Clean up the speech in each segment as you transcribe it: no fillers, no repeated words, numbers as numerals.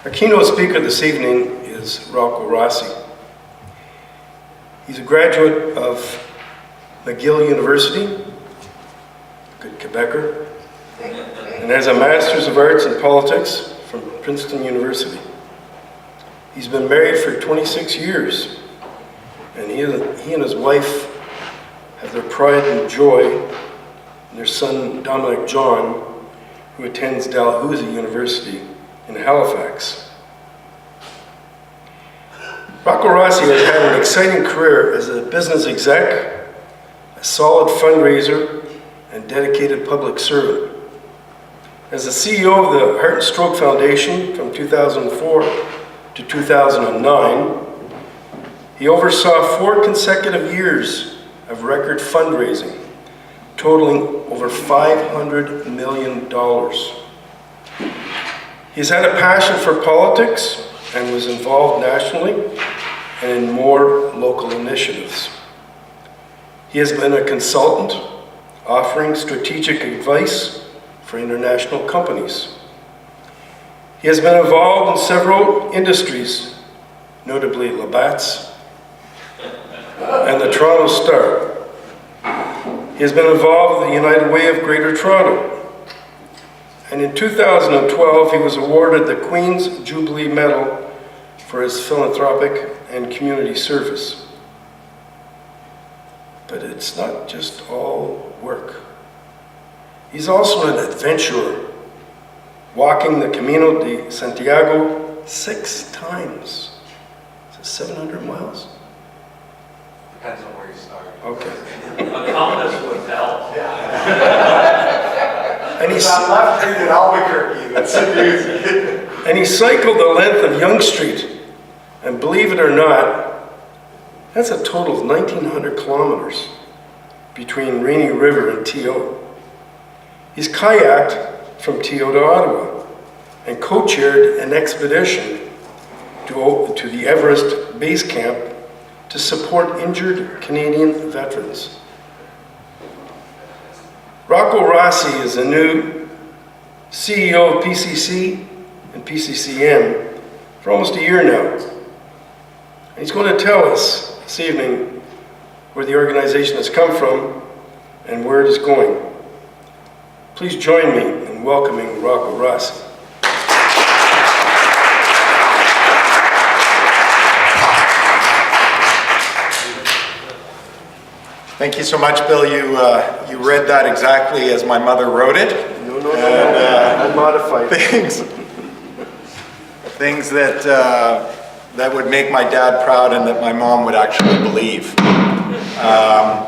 Our keynote speaker this evening is Rocco Rossi. He's a graduate of McGill University, good Quebecer, and has a Master's of Arts in Politics from Princeton University. He's been married for 26 years, and he and his wife have their pride and joy in their son, Dominic John, who attends Dalhousie University in Halifax. Rocco Rossi has had an exciting career as a business exec, a solid fundraiser, and dedicated public servant. As the CEO of the Heart and Stroke Foundation from 2004 to 2009, he oversaw 4 consecutive years of record fundraising, totaling over $500 million. He's had a passion for politics and was involved nationally and in more local initiatives. He has been a consultant, offering strategic advice for international companies. He has been involved in several industries, notably Labatt's and the Toronto Star. He has been involved with the United Way of Greater Toronto. And in 2012, he was awarded the Queen's Jubilee Medal for his philanthropic and community service. But it's not just all work. He's also an adventurer, walking the Camino de Santiago 6 times. Is it 700 miles? Depends on where you start. Okay. A compass would help. And He's on left street in Albuquerque. That's easy. And he cycled the length of Yonge Street. And believe it or not, that's a total of 1,900 kilometers between Rainy River and T.O. He's kayaked from T.O. to Ottawa and co-chaired an expedition to the Everest Base Camp to support injured Canadian veterans. Rocco Rossi is the new CEO of PCC and PCCN for almost a year now. And he's going to tell us this evening where the organization has come from and where it is going. Please join me in welcoming Rocco Rossi. Thank you so much, Bill. You read that exactly as my mother wrote it. No, I modified Things that would make my dad proud and that my mom would actually believe. I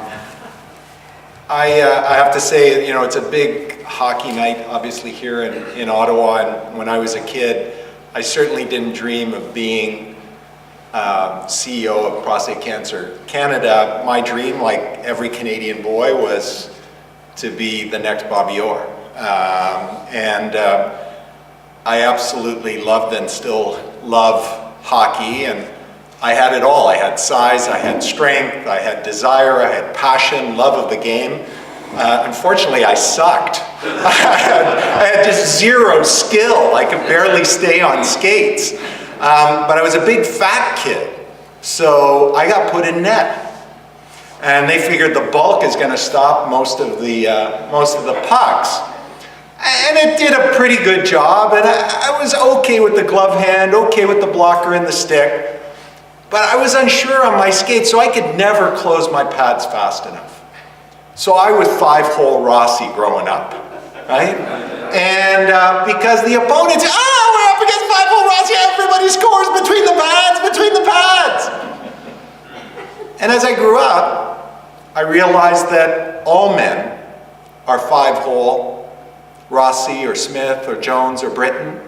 have to say, you know, it's a big hockey night, obviously, here in Ottawa. And when I was a kid, I certainly didn't dream of being CEO of Prostate Cancer Canada. My dream, like every Canadian boy, was to be the next Bobby Orr. I absolutely loved and still love hockey, and I had it all. I had size, I had strength, I had desire, I had passion, love of the game. Unfortunately, I sucked. I had just zero skill. I could barely stay on skates. But I was a big fat kid, so I got put in net. And they figured the bulk is going to stop most of the pucks. And it did a pretty good job, and I was okay with the glove hand, okay with the blocker and the stick. But I was unsure on my skates, so I could never close my pads fast enough. So I was 5-hole Rossi growing up, right? And because the opponents, we're up against 5-hole Rossi, everybody scores between the pads. And as I grew up, I realized that all men are 5-hole Rossi or Smith or Jones or Britton,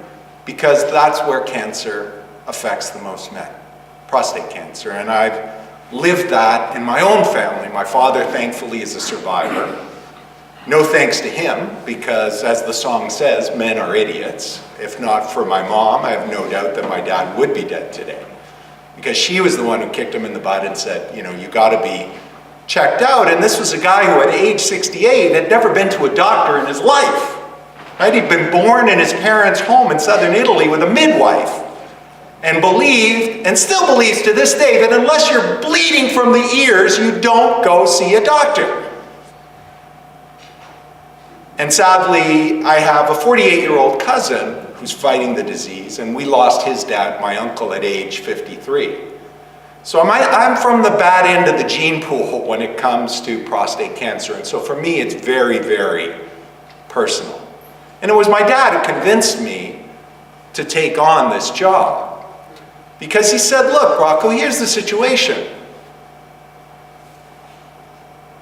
because that's where cancer affects the most men, prostate cancer. And I've lived that in my own family. My father, thankfully, is a survivor. No thanks to him, because as the song says, men are idiots. If not for my mom, I have no doubt that my dad would be dead today, because she was the one who kicked him in the butt and said, you know, you got to be checked out. And this was a guy who at age 68 had never been to a doctor in his life. Right? He'd been born in his parents' home in southern Italy with a midwife, and believed, and still believes to this day, that unless you're bleeding from the ears, you don't go see a doctor. And sadly, I have a 48-year-old cousin who's fighting the disease, and we lost his dad, my uncle, at age 53. So I'm from the bad end of the gene pool when it comes to prostate cancer, and so for me, it's very, very personal. And it was my dad who convinced me to take on this job. Because he said, look, Rocco, here's the situation.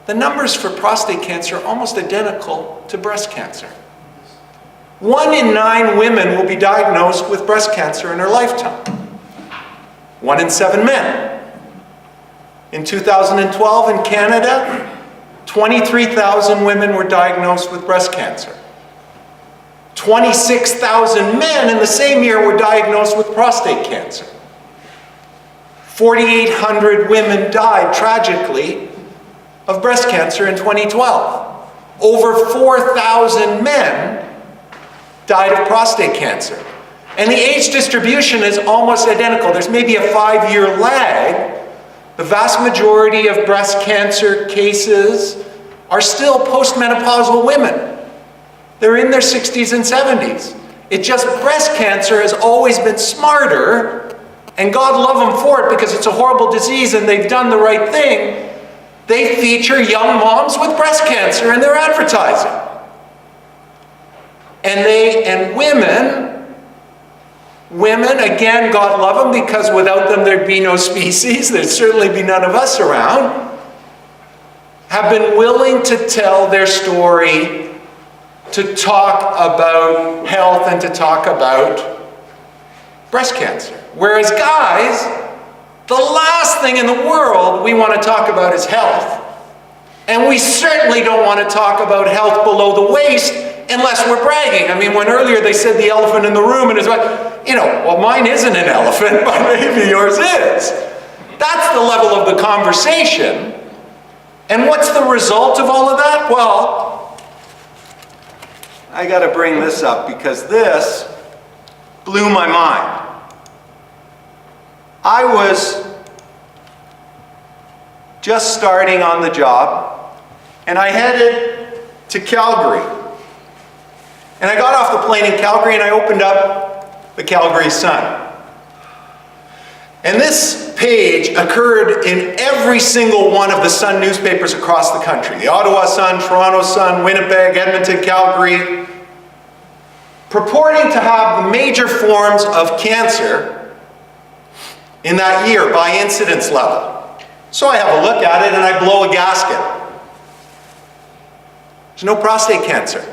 The numbers for prostate cancer are almost identical to breast cancer. 1 in 9 women will be diagnosed with breast cancer in their lifetime. 1 in 7 men. In 2012 in Canada, 23,000 women were diagnosed with breast cancer. 26,000 men in the same year were diagnosed with prostate cancer. 4,800 women died tragically of breast cancer in 2012. Over 4,000 men died of prostate cancer. And the age distribution is almost identical. There's maybe a 5-year lag. The vast majority of breast cancer cases are still postmenopausal women. They're in their 60s and 70s. It's just breast cancer has always been smarter, and God love them for it because it's a horrible disease and they've done the right thing. They feature young moms with breast cancer in their advertising. And women, again, God love them because without them there'd be no species, there'd certainly be none of us around, have been willing to tell their story, to talk about health and to talk about breast cancer. Whereas guys, the last thing in the world we want to talk about is health. And we certainly don't want to talk about health below the waist unless we're bragging. I mean, when earlier they said the elephant in the room, and it's like, well, mine isn't an elephant, but maybe yours is. That's the level of the conversation. And what's the result of all of that? Well, I got to bring this up because this blew my mind. I was just starting on the job, and I headed to Calgary. And I got off the plane in Calgary and I opened up the Calgary Sun. And this page occurred in every single one of the Sun newspapers across the country. The Ottawa Sun, Toronto Sun, Winnipeg, Edmonton, Calgary, purporting to have the major forms of cancer in that year by incidence level. So I have a look at it and I blow a gasket. There's no prostate cancer.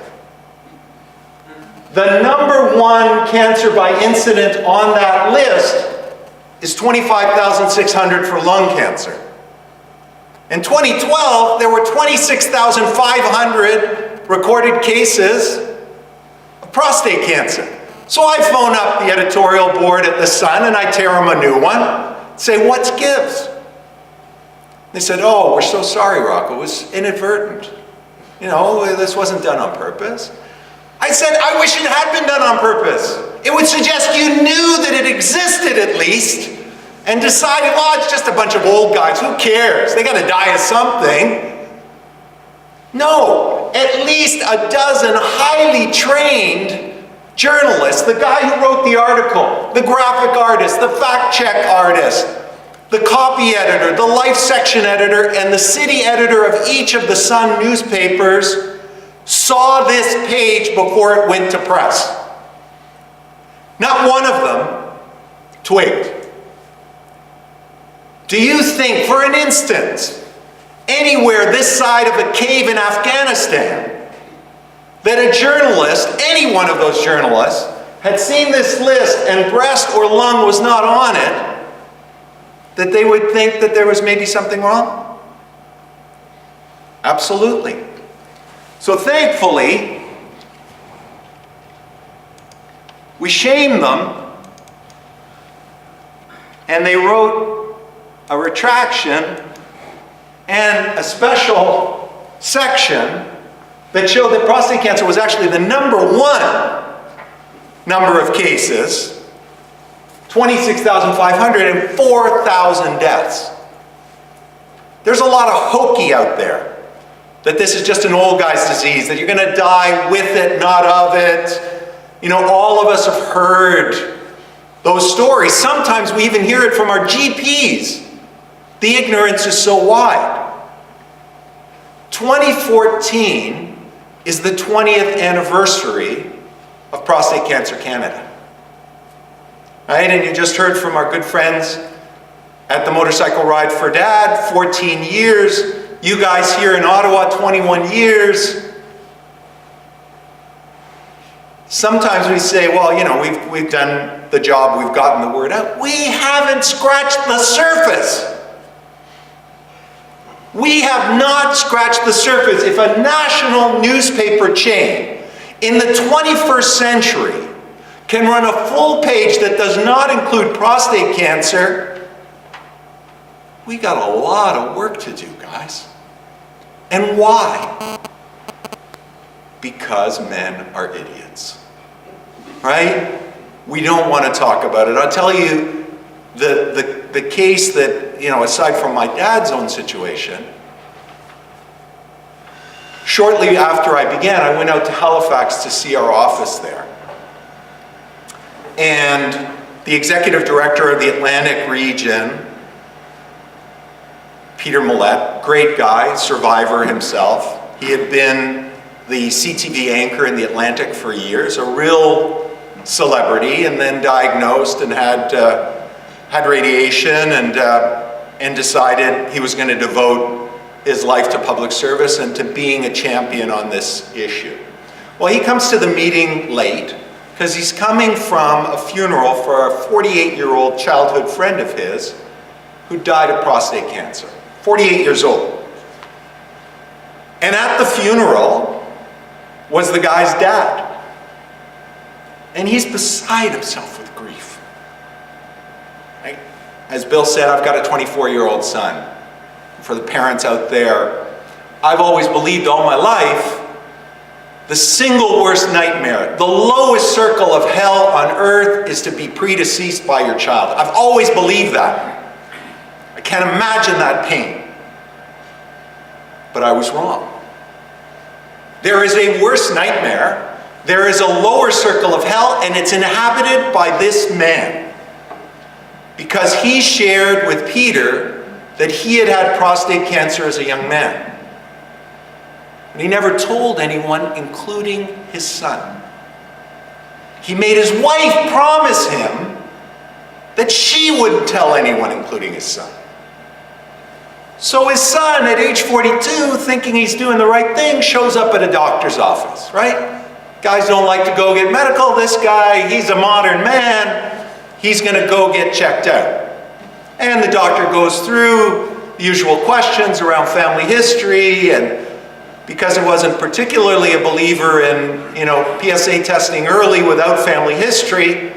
The number 1 cancer by incident on that list is 25,600 for lung cancer. In 2012, there were 26,500 recorded cases of prostate cancer. So I phone up the editorial board at the Sun and I tear them a new one, say, what's gives? They said, oh, we're so sorry, Rocco, it was inadvertent. This wasn't done on purpose. I said, I wish it had been done on purpose. It would suggest you knew that it existed at least and decided, well, it's just a bunch of old guys, who cares? They gotta die of something. No, at least a dozen highly trained journalists, the guy who wrote the article, the graphic artist, the fact check artist, the copy editor, the life section editor, and the city editor of each of the Sun newspapers saw this page before it went to press. Not one of them twigged. Do you think, for an instance, anywhere this side of a cave in Afghanistan, that a journalist, any one of those journalists, had seen this list and breast or lung was not on it, that they would think that there was maybe something wrong? Absolutely. So thankfully, we shamed them, and they wrote a retraction and a special section that showed that prostate cancer was actually the #1 number of cases, 26,500 and 4,000 deaths. There's a lot of hokey out there that this is just an old guy's disease, that you're going to die with it, not of it. You know, all of us have heard those stories. Sometimes we even hear it from our GPs. The ignorance is so wide. 2014 is the 20th anniversary of Prostate Cancer Canada. Right? And you just heard from our good friends at the Motorcycle Ride for Dad, 14 years. You guys here in Ottawa, 21 years. Sometimes we say, well, you know, we've done the job, we've gotten the word out. We haven't scratched the surface. We have not scratched the surface. If a national newspaper chain in the 21st century can run a full page that does not include prostate cancer, we got a lot of work to do, guys. And why? Because men are idiots. Right? We don't want to talk about it. I'll tell you the case that, you know, aside from my dad's own situation, shortly after I began, I went out to Halifax to see our office there. And the executive director of the Atlantic region, Peter Millette, great guy, survivor himself. He had been the CTV anchor in the Atlantic for years, a real celebrity, and then diagnosed and had radiation and decided he was going to devote his life to public service and to being a champion on this issue. Well, he comes to the meeting late because he's coming from a funeral for a 48-year-old childhood friend of his who died of prostate cancer, 48 years old. And at the funeral was the guy's dad. And he's beside himself with grief. Right? As Bill said, I've got a 24-year-old son. For the parents out there, I've always believed all my life the single worst nightmare, the lowest circle of hell on earth is to be predeceased by your child. I've always believed that. I can't imagine that pain. But I was wrong. There is a worse nightmare. There is a lower circle of hell, and it's inhabited by this man. Because he shared with Peter that he had had prostate cancer as a young man. And he never told anyone, including his son. He made his wife promise him that she wouldn't tell anyone, including his son. So his son, at age 42, thinking he's doing the right thing, shows up at a doctor's office, right? Guys don't like to go get medical. This guy, he's a modern man. He's going to go get checked out. And the doctor goes through the usual questions around family history, and because he wasn't particularly a believer in, you know, PSA testing early without family history,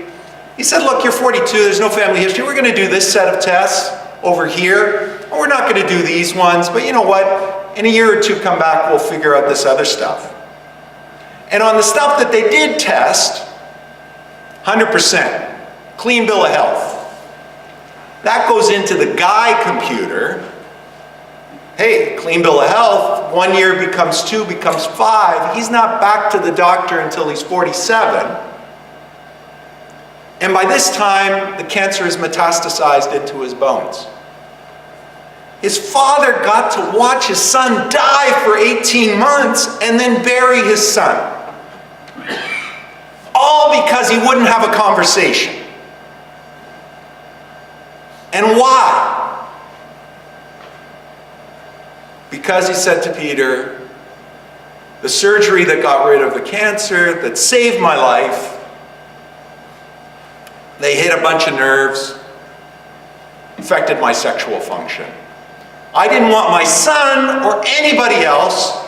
he said, look, you're 42, there's no family history. We're going to do this set of tests over here. And we're not going to do these ones, but you know what? In a year or two, come back, we'll figure out this other stuff. And on the stuff that they did test, 100%, clean bill of health. That goes into the guy computer. Hey, clean bill of health, 1 year becomes 2, becomes 5. He's not back to the doctor until he's 47. And by this time, the cancer is metastasized into his bones. His father got to watch his son die for 18 months and then bury his son. All because he wouldn't have a conversation. And why? Because he said to Peter, the surgery that got rid of the cancer, that saved my life, they hit a bunch of nerves, affected my sexual function. I didn't want my son or anybody else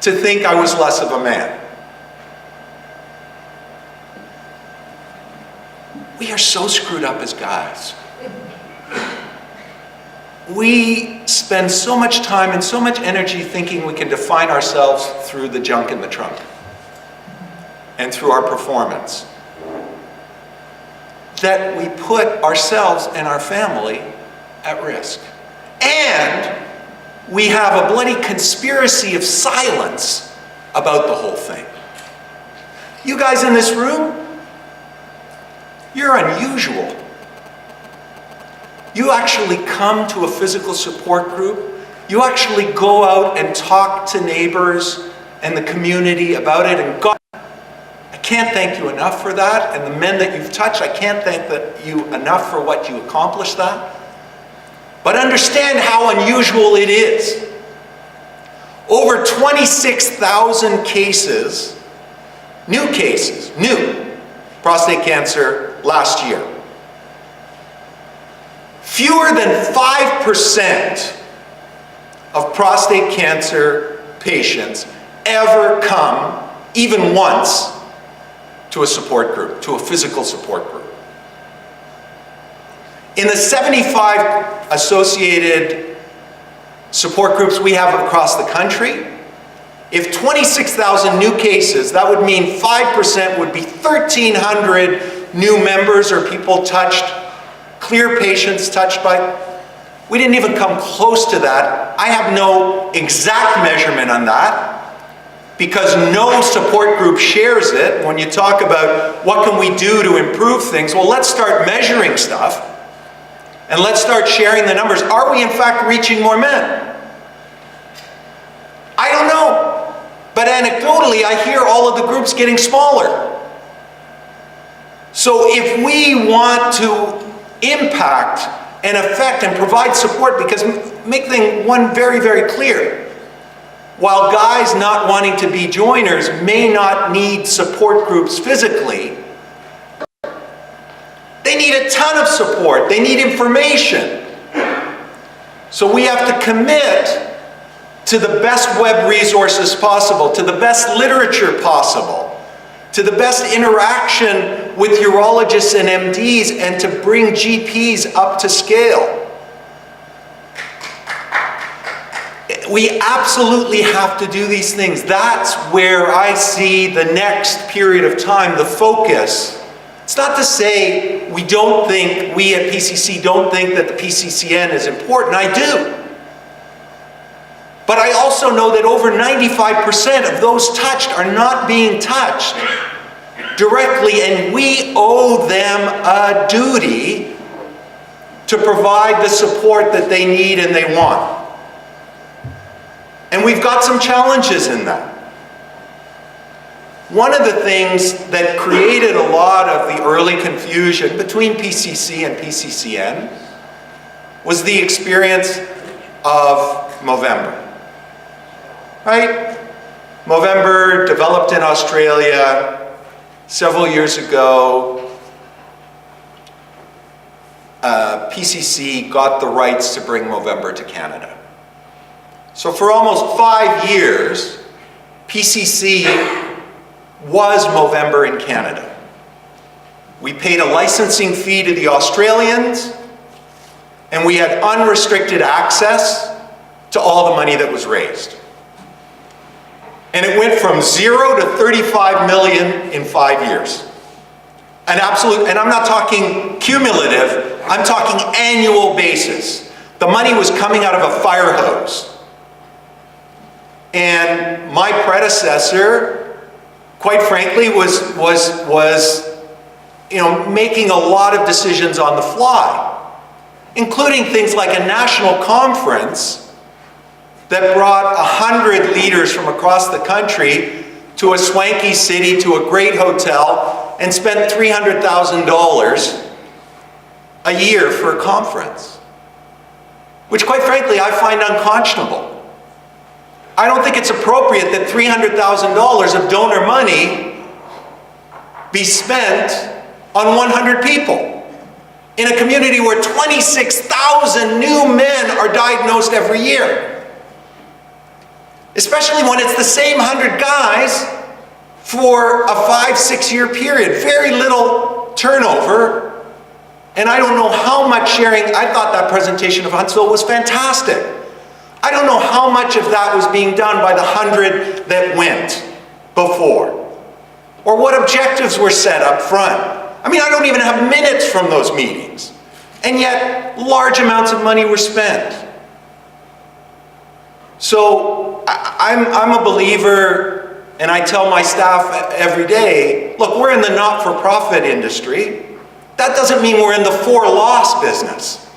to think I was less of a man. We are so screwed up as guys. we spend so much time and so much energy thinking we can define ourselves through the junk in the trunk and through our performance, that we put ourselves and our family at risk. And we have a bloody conspiracy of silence about the whole thing. You guys in this room, you're unusual. You actually come to a physical support group. You actually go out and talk to neighbors and the community about it. And God, I can't thank you enough for that. And the men that you've touched, I can't thank you enough for what you accomplished that. But understand how unusual it is. Over 26,000 cases, new prostate cancer last year. Fewer than 5% of prostate cancer patients ever come, even once, to a support group, to a physical support group. In the 75 associated support groups we have across the country, if 26,000 new cases, that would mean 5% would be 1,300 new members or people touched, clear patients touched by. We didn't even come close to that. I have no exact measurement on that because no support group shares it. When you talk about what can we do to improve things, well, let's start measuring stuff and let's start sharing the numbers. Are we in fact reaching more men? I don't know. But anecdotally, I hear all of the groups getting smaller. So if we want to impact and affect and provide support, because make one very, very clear. While guys not wanting to be joiners may not need support groups physically, they need a ton of support. They need information. So we have to commit to the best web resources possible, to the best literature possible, to the best interaction with urologists and MDs, and to bring GPs up to scale. We absolutely have to do these things. That's where I see the next period of time, the focus. It's not to say we at PCC don't think that the PCCN is important. I do. But I also know that over 95% of those touched are not being touched directly, and we owe them a duty to provide the support that they need and they want. And we've got some challenges in that. One of the things that created a lot of the early confusion between PCC and PCCN was the experience of Movember. Right? Movember developed in Australia several years ago. PCC got the rights to bring Movember to Canada. So for almost 5 years, PCC was Movember in Canada. We paid a licensing fee to the Australians, and we had unrestricted access to all the money that was raised. And it went from 0 to 35 million in 5 years. An absolute, and I'm not talking cumulative, I'm talking annual basis. The money was coming out of a fire hose. And my predecessor, quite frankly, was making a lot of decisions on the fly, including things like a national conference that brought 100 leaders from across the country to a swanky city, to a great hotel, and spent $300,000 a year for a conference, which quite frankly I find unconscionable. I don't think it's appropriate that $300,000 of donor money be spent on 100 people in a community where 26,000 new men are diagnosed every year. Especially when it's the same 100 guys for a 5-6 year period. Very little turnover And I don't know how much sharing, I thought that presentation of Huntsville was fantastic. I don't know how much of that was being done by the 100 that went before, or what objectives were set up front. I mean, I don't even have minutes from those meetings, and yet large amounts of money were spent. So I'm a believer, and I tell my staff every day, look, we're in the not-for-profit industry. That doesn't mean we're in the for-loss business,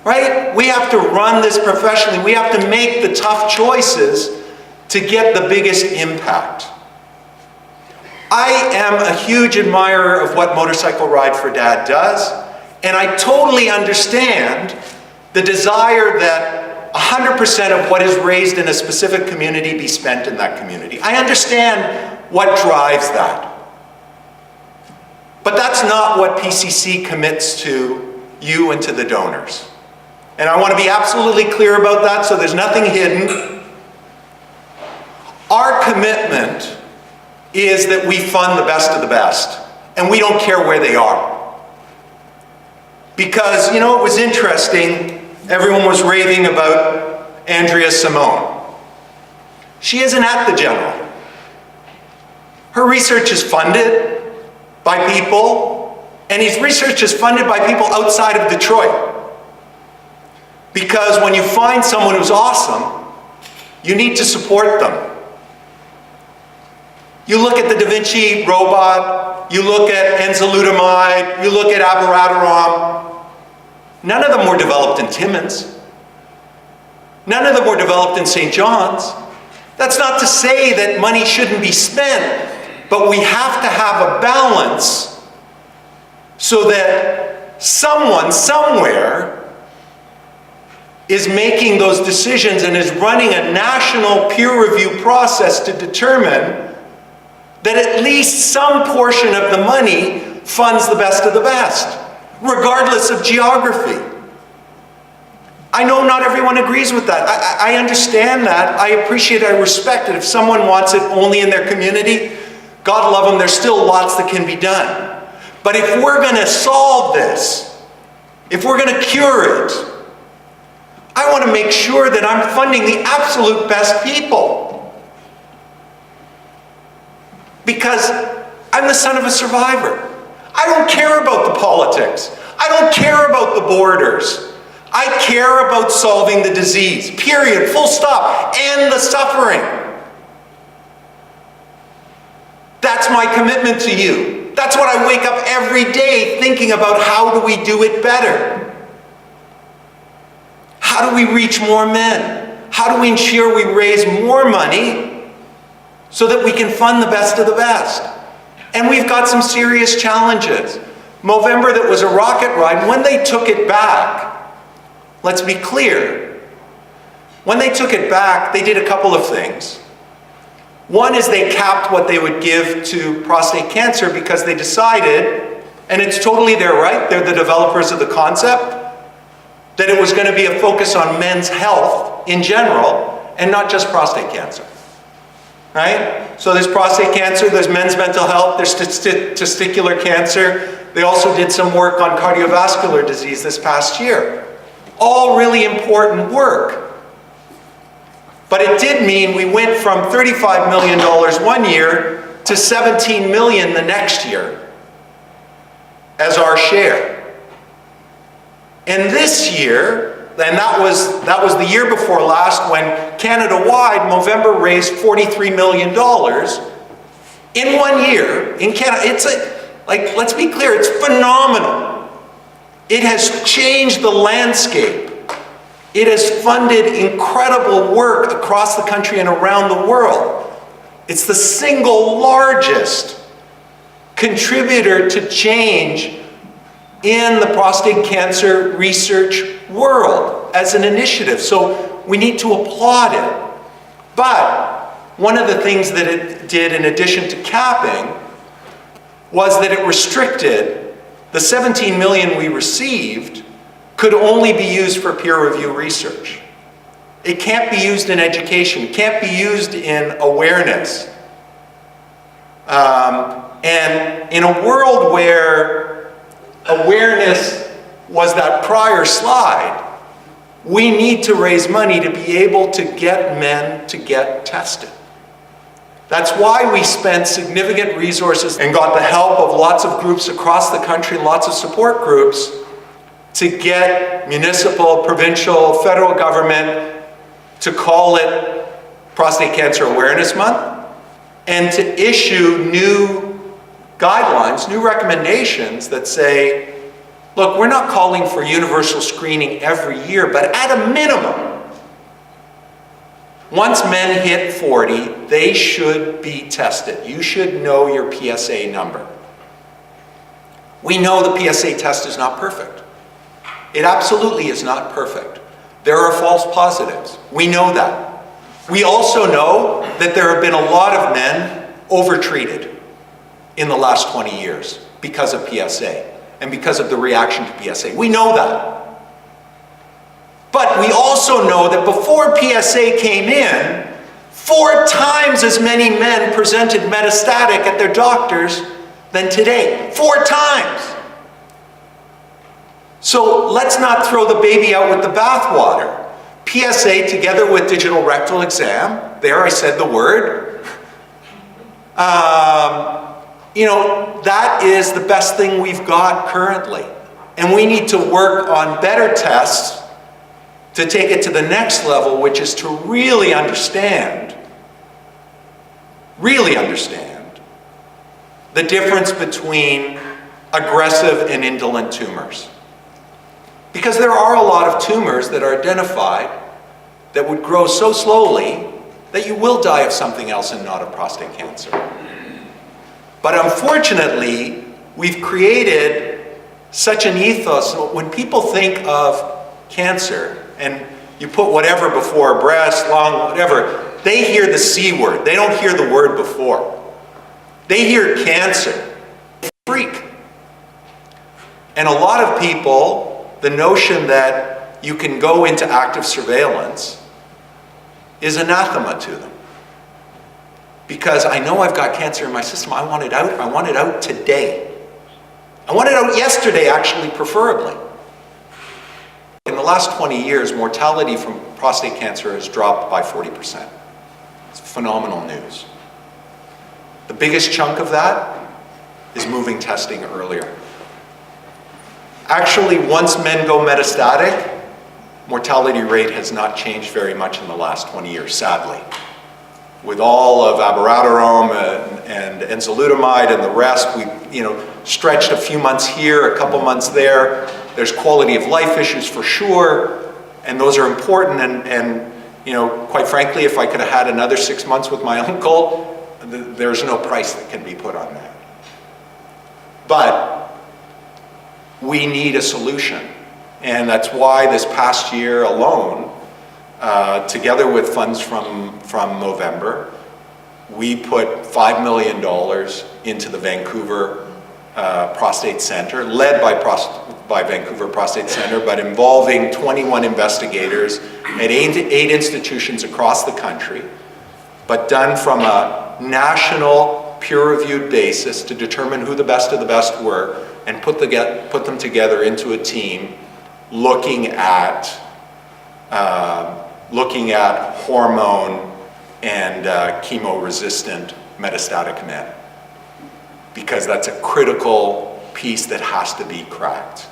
right? We have to run this professionally. We have to make the tough choices to get the biggest impact. I am a huge admirer of what Motorcycle Ride for Dad does, and I totally understand the desire that 100% of what is raised in a specific community be spent in that community. I understand what drives that. But that's not what PCC commits to you and to the donors. And I want to be absolutely clear about that, so there's nothing hidden. Our commitment is that we fund the best of the best, and we don't care where they are. Because, you know, it was interesting, everyone was raving about Andrea Simone. She isn't at the General. Her research is funded by people, and his research is funded by people outside of Detroit. Because when you find someone who's awesome, you need to support them. You look at the Da Vinci robot, you look at enzalutamide, you look at abiraterone. None of them were developed in Timmins. None of them were developed in St. John's. That's not to say that money shouldn't be spent, but we have to have a balance so that someone, somewhere, is making those decisions and is running a national peer review process to determine that at least some portion of the money funds the best of the best, regardless of geography. I know not everyone agrees with that. I understand that. I appreciate it. I respect it. If someone wants it only in their community, God love them, there's still lots that can be done. But if we're going to solve this, if we're going to cure it, I want to make sure that I'm funding the absolute best people. Because I'm the son of a survivor. I don't care about the politics. I don't care about the borders. I care about solving the disease, period, full stop, and the suffering. That's my commitment to you. That's what I wake up every day thinking about. How do we do it better? How do we reach more men? How do we ensure we raise more money so that we can fund the best of the best? And we've got some serious challenges. Movember, that was a rocket ride. When they took it back, let's be clear, when they took it back, they did a couple of things. One is they capped what they would give to prostate cancer because they decided, and it's totally their right, they're the developers of the concept, that it was going to be a focus on men's health in general and not just prostate cancer. Right? So there's prostate cancer, there's men's mental health, there's testicular cancer. They also did some work on cardiovascular disease this past year. All really important work. But it did mean we went from $35 million one year to $17 million the next year as our share. And this year, and that was the year before last, when Canada-wide, Movember raised $43 million in 1 year in Canada. It's let's be clear, it's phenomenal. It has changed the landscape. It has funded incredible work across the country and around the world. It's the single largest contributor to change in the prostate cancer research world as an initiative. So we need to applaud it. But one of the things that it did, in addition to capping, was that it restricted the $17 million we received could only be used for peer review research. It can't be used in education, it can't be used in awareness. And in a world where awareness was that prior slide, we need to raise money to be able to get men to get tested. That's why we spent significant resources and got the help of lots of groups across the country, lots of support groups, to get municipal, provincial, federal government to call it Prostate Cancer Awareness Month and to issue new guidelines, new recommendations that say, look, we're not calling for universal screening every year, but at a minimum, once men hit 40, they should be tested. You should know your PSA number. We know the PSA test is not perfect. It absolutely is not perfect. There are false positives. We know that. We also know that there have been a lot of men overtreated in the last 20 years because of PSA and because of the reaction to PSA. We know that. But we also know that before PSA came in, 4 times as many men presented metastatic at their doctors than today. 4 times. So let's not throw the baby out with the bathwater. PSA together with digital rectal exam, there I said the word, that is the best thing we've got currently. And we need to work on better tests to take it to the next level, which is to really understand the difference between aggressive and indolent tumors. Because there are a lot of tumors that are identified that would grow so slowly that you will die of something else and not of prostate cancer. But unfortunately, we've created such an ethos. When people think of cancer, and you put whatever before, breast, lung, whatever, they hear the C word. They don't hear the word before. They hear cancer. Freak. And a lot of people, the notion that you can go into active surveillance is anathema to them. Because I know I've got cancer in my system. I want it out. I want it out today. I want it out yesterday, actually, preferably. In the last 20 years, mortality from prostate cancer has dropped by 40%. It's phenomenal news. The biggest chunk of that is moving testing earlier. Actually, once men go metastatic, mortality rate has not changed very much in the last 20 years, sadly. With all of abiraterone and enzalutamide and the rest, we stretched a few months here, a couple months there. There's quality of life issues for sure, and those are important. And quite frankly, if I could have had another 6 months with my uncle, there's no price that can be put on that. But we need a solution. And that's why this past year alone, together with funds from November, we put $5 million into the Vancouver Prostate Center, led by Vancouver Prostate Center, but involving 21 investigators at 8 institutions across the country, but done from a national peer-reviewed basis to determine who the best of the best were and put them together into a team looking at hormone and chemo-resistant metastatic men, because that's a critical piece that has to be cracked.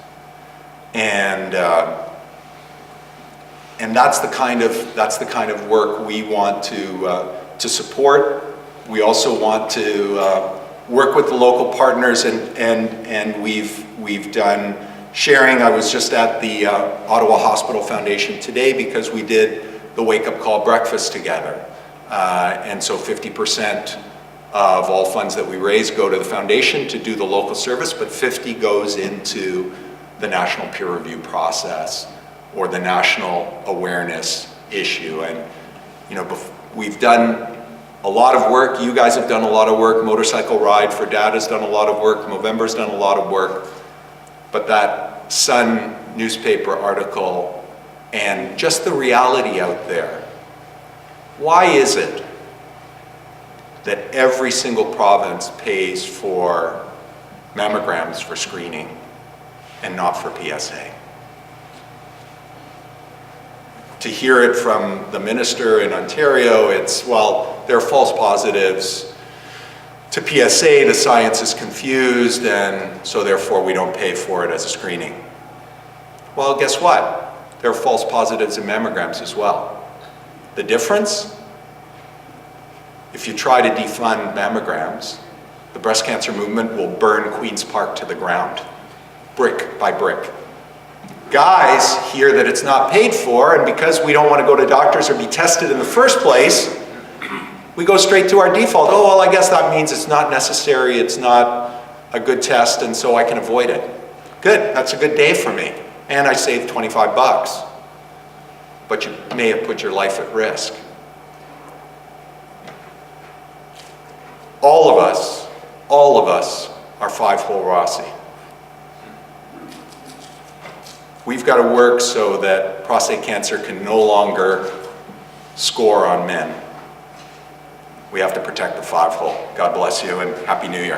And that's the kind of work we want to support. We also want to work with the local partners, and we've done sharing. I was just at the Ottawa Hospital Foundation today because we did the wake-up call breakfast together. And so 50% of all funds that we raise go to the foundation to do the local service, but 50 goes into the national peer review process or the national awareness issue. And we've done a lot of work. You guys have done a lot of work. Motorcycle Ride for Dad has done a lot of work. Movember's done a lot of work. But that Sun newspaper article and just the reality out there, why is it that every single province pays for mammograms for screening and not for PSA. To hear it from the minister in Ontario, it's, well, there are false positives. To PSA, the science is confused, and so therefore we don't pay for it as a screening. Well, guess what? There are false positives in mammograms as well. The difference? If you try to defund mammograms, the breast cancer movement will burn Queen's Park to the ground, brick by brick. Guys hear that it's not paid for, and because we don't want to go to doctors or be tested in the first place, we go straight to our default. Oh, well, I guess that means it's not necessary, it's not a good test, and so I can avoid it. Good, that's a good day for me. And I saved 25 bucks. But you may have put your life at risk. All of us are 5-hole Rossi. We've got to work so that prostate cancer can no longer score on men. We have to protect the 5-hole. God bless you and Happy New Year.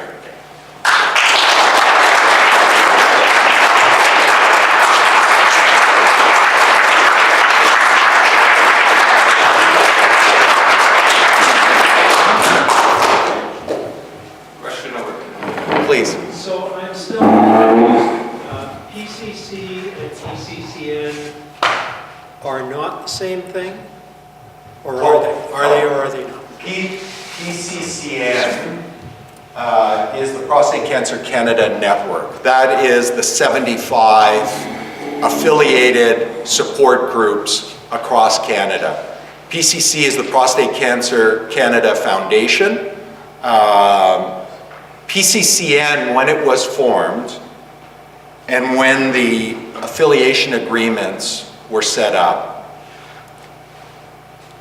Question over. Please. So I'm still confused. PCC and PCCN are not the same thing? Or are they? Are they or are they not? PCCN is the Prostate Cancer Canada Network. That is the 75 affiliated support groups across Canada. PCC is the Prostate Cancer Canada Foundation. PCCN, when it was formed, and when the affiliation agreements were set up,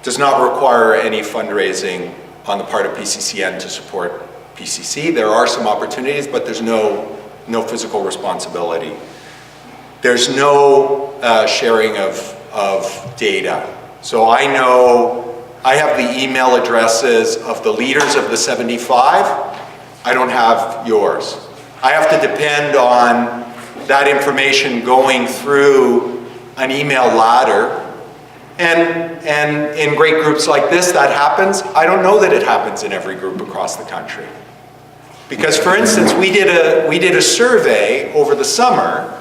does not require any fundraising on the part of PCCN to support PCC. There are some opportunities, but there's no physical responsibility. There's no sharing of data. So I know I have the email addresses of the leaders of the 75. I don't have yours. I have to depend on that information going through an email ladder. And in great groups like this, that happens. I don't know that it happens in every group across the country. Because, for instance, we did a survey over the summer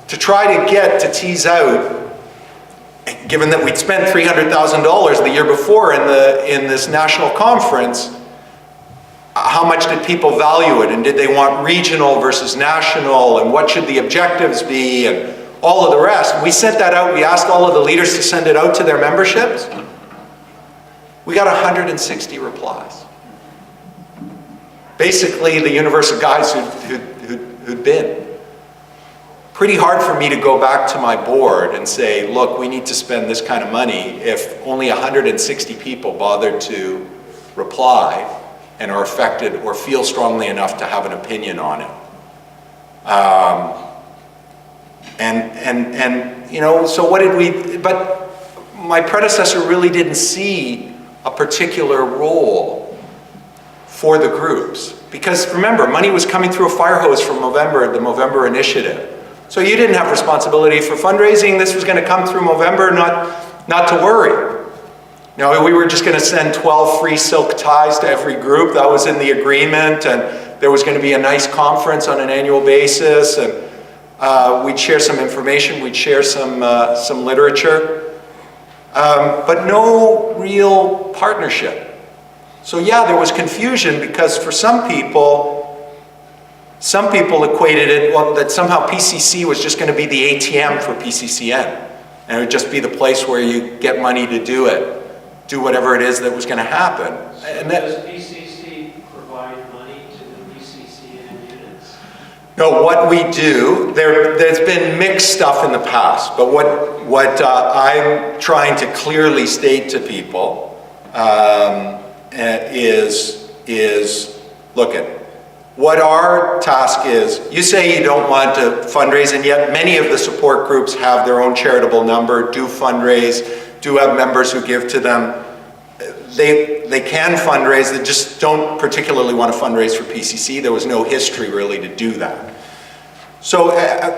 to try to tease out, given that we'd spent $300,000 the year before in this national conference, how much did people value it, and did they want regional versus national, and what should the objectives be, and all of the rest. We sent that out. We asked all of the leaders to send it out to their memberships. We got 160 replies. Basically, the universe of guys who'd been. Pretty hard for me to go back to my board and say, look, we need to spend this kind of money if only 160 people bothered to reply and are affected or feel strongly enough to have an opinion on it. And you know, so what did we, but my predecessor really didn't see a particular role for the groups. Because remember, money was coming through a fire hose from Movember, the Movember initiative. So you didn't have responsibility for fundraising. This was going to come through Movember, not to worry. Now, we were just going to send 12 free silk ties to every group. That was in the agreement, and there was going to be a nice conference on an annual basis, and we'd share some information, we'd share some literature, but no real partnership. So yeah, there was confusion because for some people equated it, well, that somehow PCC was just going to be the ATM for PCCN, and it would just be the place where you get money to do whatever it is that was going to happen. So and does PCC provide money to the PCCN units? No, what we do, there's been mixed stuff in the past, but what I'm trying to clearly state to people is look at what our task is. You say you don't want to fundraise, and yet many of the support groups have their own charitable number, do fundraise, do have members who give to them. They can fundraise, they just don't particularly want to fundraise for PCC. There was no history really to do that. So,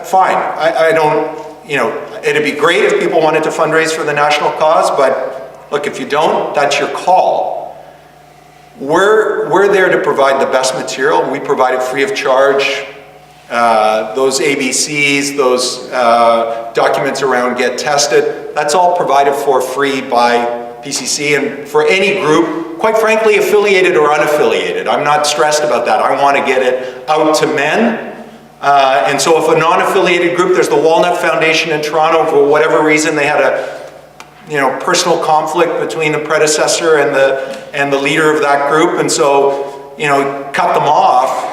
fine, I don't, you know, it'd be great if people wanted to fundraise for the national cause, but look, if you don't, that's your call. We're there to provide the best material. We provide it free of charge. Those ABCs, those documents around Get Tested, that's all provided for free by PCC and for any group, quite frankly, affiliated or unaffiliated. I'm not stressed about that. I want to get it out to men. And so if a non-affiliated group, there's the Walnut Foundation in Toronto, for whatever reason they had a personal conflict between the predecessor and the leader of that group, and so, cut them off.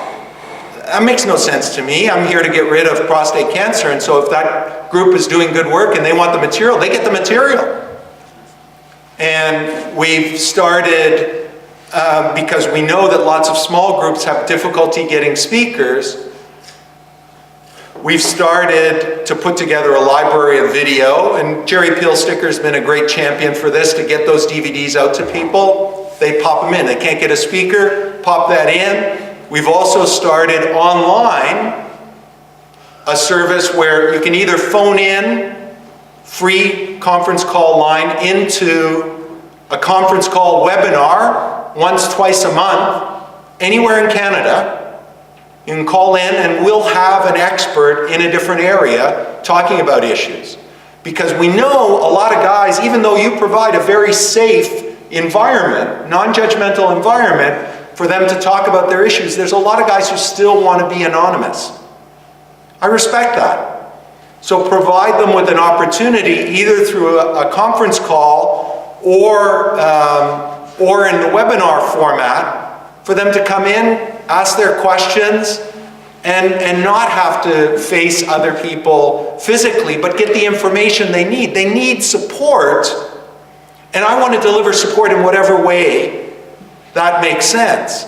That makes no sense to me. I'm here to get rid of prostate cancer, and so if that group is doing good work and they want the material, they get the material. And we've started, because we know that lots of small groups have difficulty getting speakers, we've started to put together a library of video, and Jerry Peel Sticker's been a great champion for this, to get those DVDs out to people. They pop them in. They can't get a speaker, pop that in. We've also started online a service where you can either phone in free conference call line into a conference call webinar once, twice a month, anywhere in Canada. You can call in and we'll have an expert in a different area talking about issues. Because we know a lot of guys, even though you provide a very safe environment, non-judgmental environment for them to talk about their issues, there's a lot of guys who still want to be anonymous. I respect that. So provide them with an opportunity, either through a conference call or in the webinar format, for them to come in, ask their questions, and not have to face other people physically, but get the information they need. They need support, and I want to deliver support in whatever way that makes sense.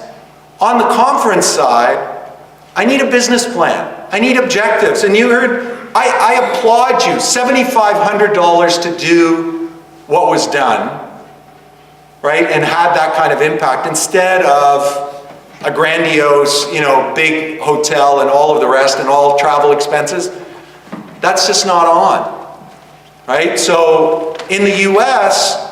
On the conference side, I need a business plan. I need objectives. And you heard, I applaud you, $7,500 to do what was done, right? And had that kind of impact instead of a grandiose, big hotel and all of the rest and all travel expenses. That's just not on, right? So in the US,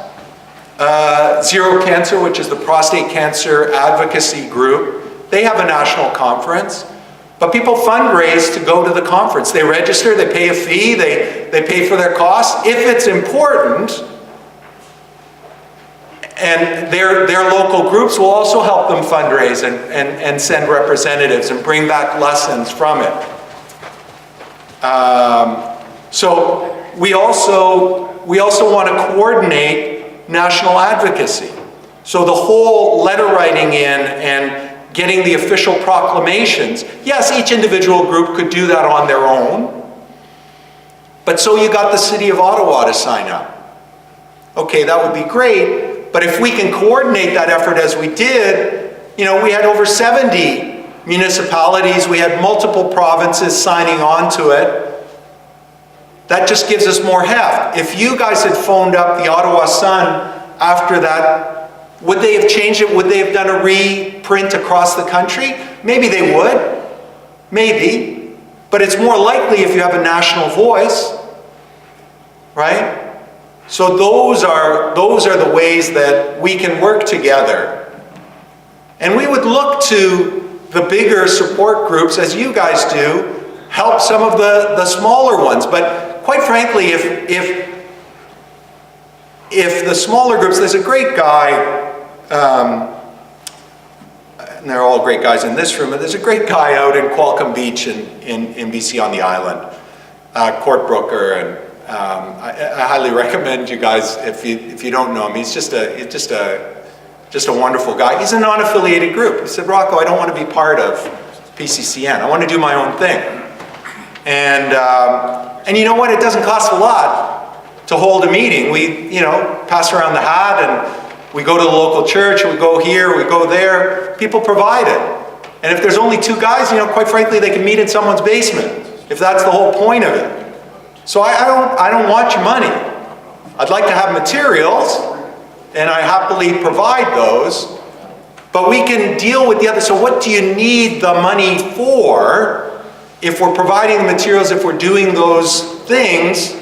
Zero Cancer, which is the prostate cancer advocacy group, they have a national conference, but people fundraise to go to the conference. They register, they pay a fee, they pay for their costs. If it's important, and their local groups will also help them fundraise and send representatives and bring back lessons from it. So we also want to coordinate national advocacy. So the whole letter writing in and getting the official proclamations, yes, each individual group could do that on their own, but so you got the city of Ottawa to sign up. Okay, that would be great, but if we can coordinate that effort as we did, we had over 70 municipalities, we had multiple provinces signing on to it. That just gives us more heft. If you guys had phoned up the Ottawa Sun after that, would they have changed it? Would they have done a reprint across the country? Maybe they would. Maybe. But it's more likely if you have a national voice, right? So those are the ways that we can work together. And we would look to the bigger support groups, as you guys do, help some of the smaller ones. But quite frankly, if the smaller groups, there's a great guy, and they're all great guys in this room, but there's a great guy out in Qualcomm Beach in BC on the island, Court Brooker, and I highly recommend you guys, if you don't know him, he's just a wonderful guy. He's a non-affiliated group. He said, Rocco, I don't want to be part of PCCN. I want to do my own thing. And you know what? It doesn't cost a lot to hold a meeting. We, pass around the hat and we go to the local church, we go here, we go there. People provide it. And if there's only two guys, quite frankly, they can meet in someone's basement, if that's the whole point of it. So I don't want your money. I'd like to have materials, and I happily provide those, but we can deal with the other. So what do you need the money for? if we're providing the materials, if we're doing those things,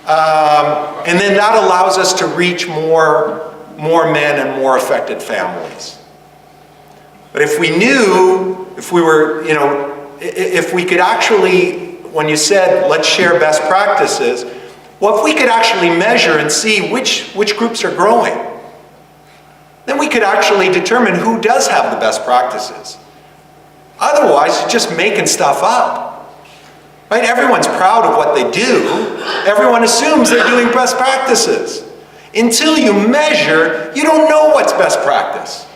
and then that allows us to reach more men and more affected families. But if we knew, if we were, you know, if we could actually, when you said let's share best practices, well, if we could actually measure and see which groups are growing, then we could actually determine who does have the best practices. Otherwise, you're just making stuff up. Right? Everyone's proud of what they do. Everyone assumes they're doing best practices. Until you measure, you don't know what's best practice.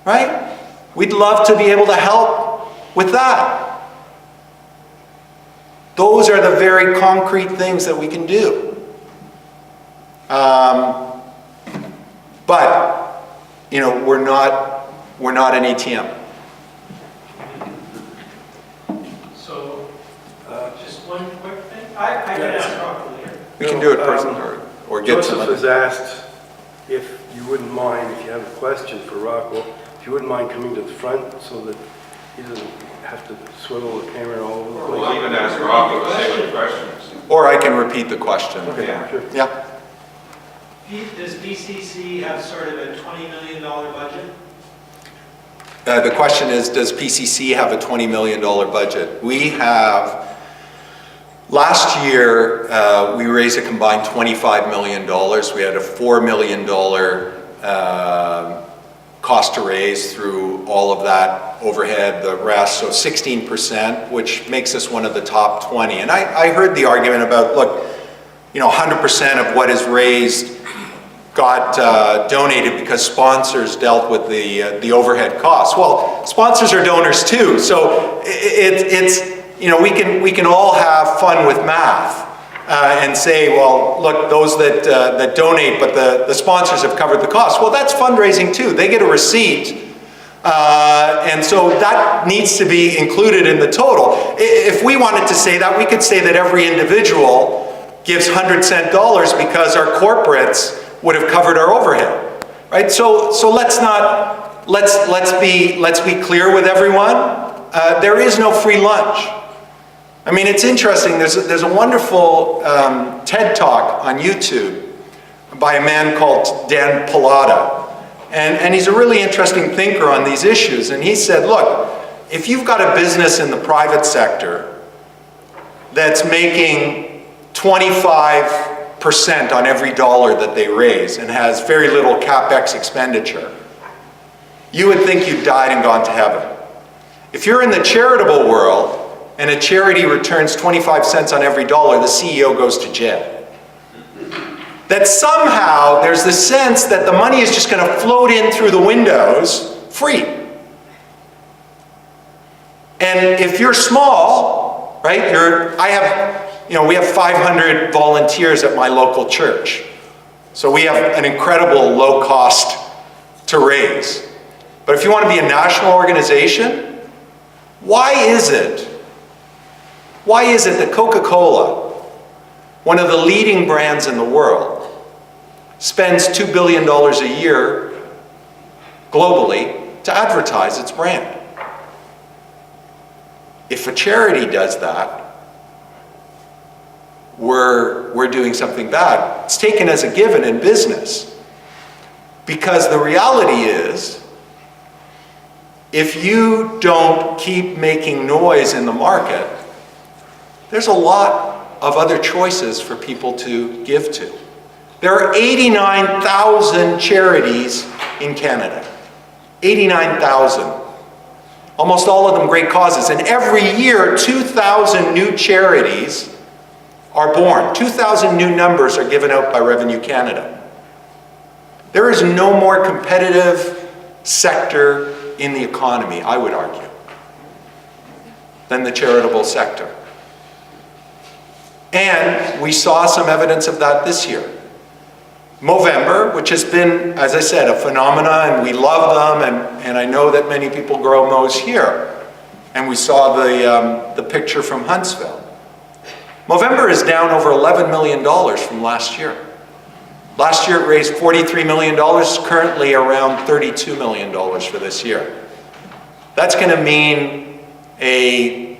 Right? We'd love to be able to help with that. Those are the very concrete things that we can do. But, you know, we're not an ATM. So, just one quick thing. I can ask Rocco later. We can do it personally or get Joseph someone. has asked if you wouldn't mind, if you have a question for Rocco, if you wouldn't mind coming to the front so that he doesn't have to swivel the camera all over the place. We'll even ask Rocco to say what questions. Or I can repeat the question. Okay, Yeah. sure. Yeah. Does PCC have sort of a $20 million budget? The question is, does PCC have a $20 million budget? We have, last year, we raised a combined $25 million. We had a $4 million cost to raise through all of that overhead, the rest, so 16%, which makes us one of the top 20. And I heard the argument about, look, you know, 100% of what is raised got donated because sponsors dealt with the overhead costs. Well, sponsors are donors too, so it's you know, we can all have fun with math and say, well, look, those that donate, but the sponsors have covered the cost. Well, that's fundraising too. They get a receipt. And so that needs to be included in the total. If we wanted to say that, we could say that every individual gives 100-cent dollars because our corporates would have covered our overhead, right? So let's be clear with everyone. There is no free lunch. I mean, it's interesting. There's a wonderful TED Talk on YouTube by a man called Dan Pallotta. And he's a really interesting thinker on these issues. And he said, look, if you've got a business in the private sector that's making 25% on every dollar that they raise and has very little CapEx expenditure, you would think you'd died and gone to heaven. If you're in the charitable world and a charity returns 25 cents on every dollar, the CEO goes to jail. That somehow there's the sense that the money is just going to float in through the windows free. And if you're small, right, we have 500 volunteers at my local church. So we have an incredible low cost to raise. But if you want to be a national organization, why is it that Coca-Cola, one of the leading brands in the world, spends $2 billion a year globally to advertise its brand? If a charity does that, we're doing something bad. It's taken as a given in business. Because the reality is, if you don't keep making noise in the market, there's a lot of other choices for people to give to. There are 89,000 charities in Canada. 89,000. Almost all of them great causes. And every year, 2,000 new charities are born. 2,000 new numbers are given out by Revenue Canada. There is no more competitive sector in the economy, I would argue, than the charitable sector. And we saw some evidence of that this year. Movember, which has been, as I said, a phenomenon, and we love them, and I know that many people grow Mo's here. And we saw the picture from Huntsville. Movember is down over $11 million from last year. Last year it raised $43 million, currently around $32 million for this year. That's going to mean a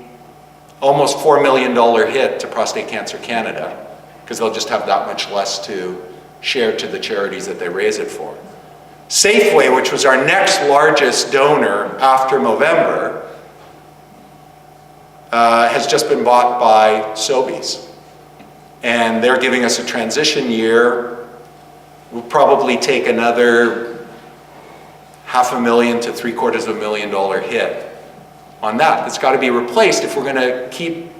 almost $4 million hit to Prostate Cancer Canada, because they'll just have that much less to share to the charities that they raise it for. Safeway, which was our next largest donor after Movember, has just been bought by Sobeys. And they're giving us a transition year. We'll probably take another $500,000 to $750,000 hit on that. It's got to be replaced if we're going to keep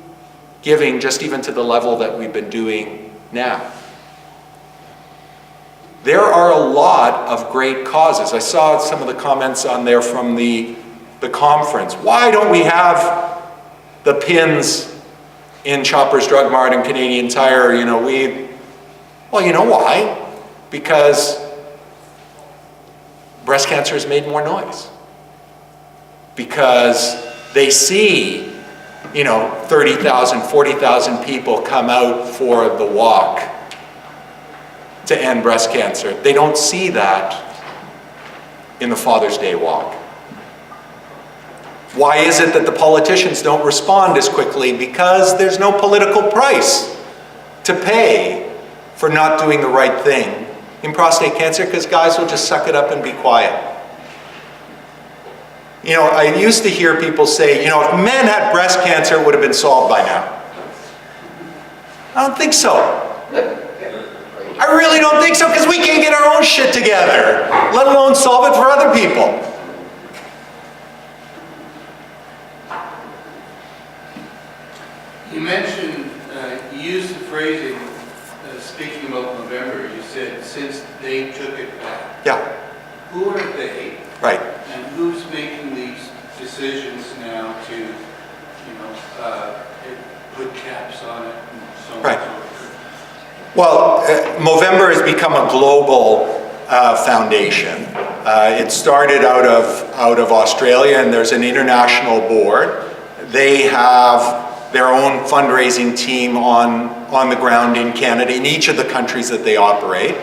giving just even to the level that we've been doing now. There are a lot of great causes. I saw some of the comments on there from the conference. Why don't we have the pins in Shoppers Drug Mart and Canadian Tire? Well, you know why? Because breast cancer has made more noise. Because they see, 30,000, 40,000 people come out for the walk to end breast cancer. They don't see that in the Father's Day walk. Why is it that the politicians don't respond as quickly? Because there's no political price to pay for not doing the right thing in prostate cancer, because guys will just suck it up and be quiet. I used to hear people say, if men had breast cancer, it would have been solved by now. I don't think so. I really don't think so, because we can't get our own shit together, let alone solve it for other people. You mentioned, you used the phrasing, speaking about November, you said, since they took it back. Yeah. Who are they? Right. And who's making these decisions now to, put caps on it and so on Right. and so forth? Well, Movember has become a global foundation. It started out of Australia, and there's an international board. They have their own fundraising team on the ground in Canada, in each of the countries that they operate.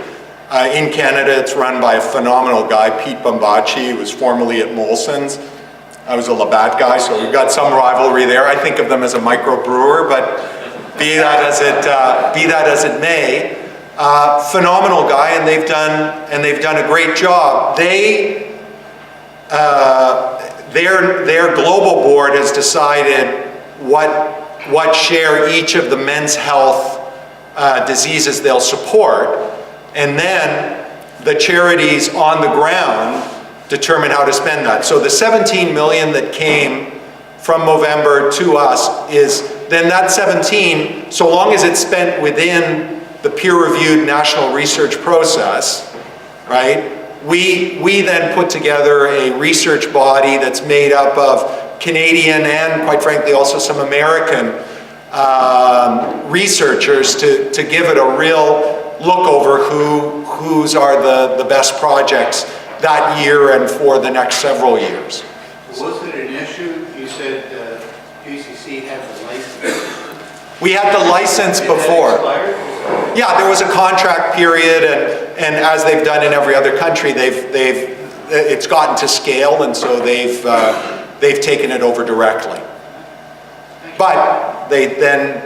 In Canada, it's run by a phenomenal guy, Pete Bambacci, who was formerly at Molson's. I was a Labatt guy, so we've got some rivalry there. I think of them as a microbrewer, but be that as it may, phenomenal guy, and they've done a great job. Their global board has decided what share each of the men's health diseases they'll support, and then the charities on the ground determine how to spend that. So the 17 million that came from Movember to us is then that 17, so long as it's spent within the peer-reviewed national research process, right? We then put together a research body that's made up of Canadian and, quite frankly, also some American researchers to give it a real look over whose are the best projects that year and for the next several years. Was it an issue? You said PCC had the license. We had the license Did that before. expire? Yeah, there was a contract period, and as they've done in every other country, it's gotten to scale, and so they've taken it over directly. But they then,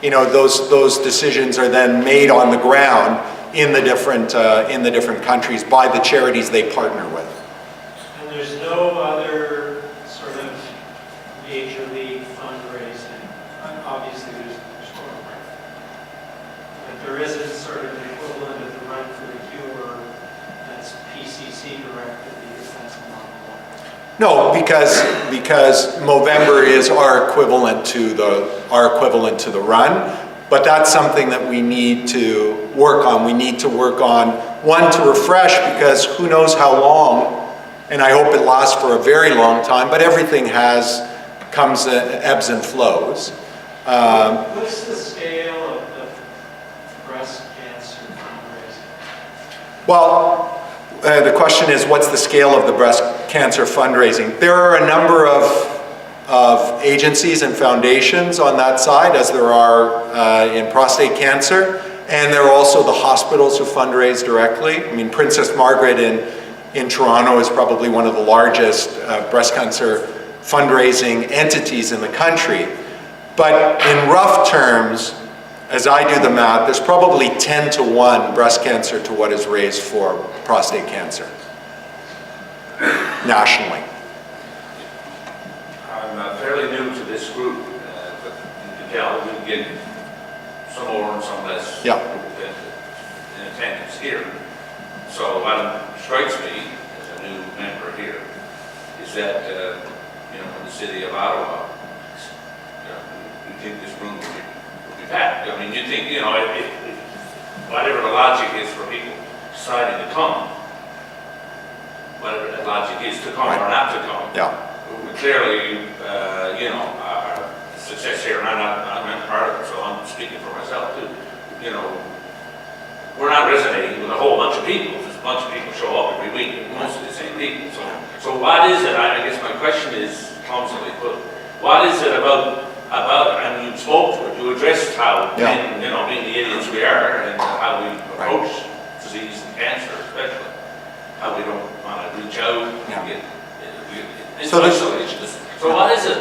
those decisions are then made on the ground in the different countries by the charities they partner with. And there's no other sort of major league fundraising. Obviously, there's one, but there isn't sort of an equivalent of the Run for the Cure that's PCC directed, because that's not one. No, because Movember is our equivalent to the run, but that's something that we need to work on. We need to work on, one, to refresh, because who knows how long, and I hope it lasts for a very long time, but everything comes ebbs and flows. What's the scale of the breast cancer fundraising? Well, the question is, what's the scale of the breast cancer fundraising? There are a number of agencies and foundations on that side, as there are in prostate cancer, and there are also the hospitals who fundraise directly. I mean, Princess Margaret in Toronto is probably one of the largest breast cancer fundraising entities in the country. But in rough terms, as I do the math, there's probably 10 to 1 breast cancer to what is raised for prostate cancer nationally. I'm fairly new to this group, but you can tell we get some more and some less Yeah. in attendance here. So what strikes me as a new member here is that, in the city of Ottawa, we think this room will be packed. I mean, you think, if whatever the logic is for people deciding to come, whatever that logic is to come or not to come, Yeah. clearly, our success here, and I'm not part of it, so I'm speaking for myself too. We're not resonating with a whole bunch of people. There's a bunch of people show up every week, mostly the same people. So what is it? I guess my question is clumsily put. What is it about? And you spoke to it. You addressed how, being the idiots we are, and how we approach disease and cancer, especially. How we don't want to reach out and get. It's isolation. So what is it?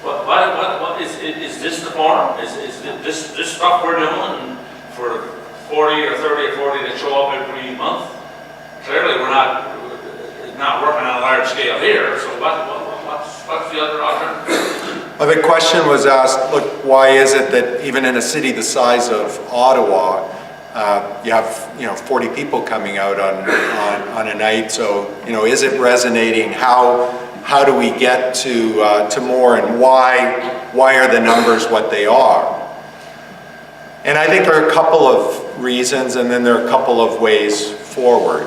What is this the form? Is this stuff we're doing for 40 or 30 or 40 that show up every month? Clearly we're not working on a large scale here, so what's the other alternative? Well, the question was asked, look, why is it that even in a city the size of Ottawa, you have 40 people coming out on a night, so is it resonating? How do we get to more, and why are the numbers what they are? And I think there are a couple of reasons, and then there are a couple of ways forward.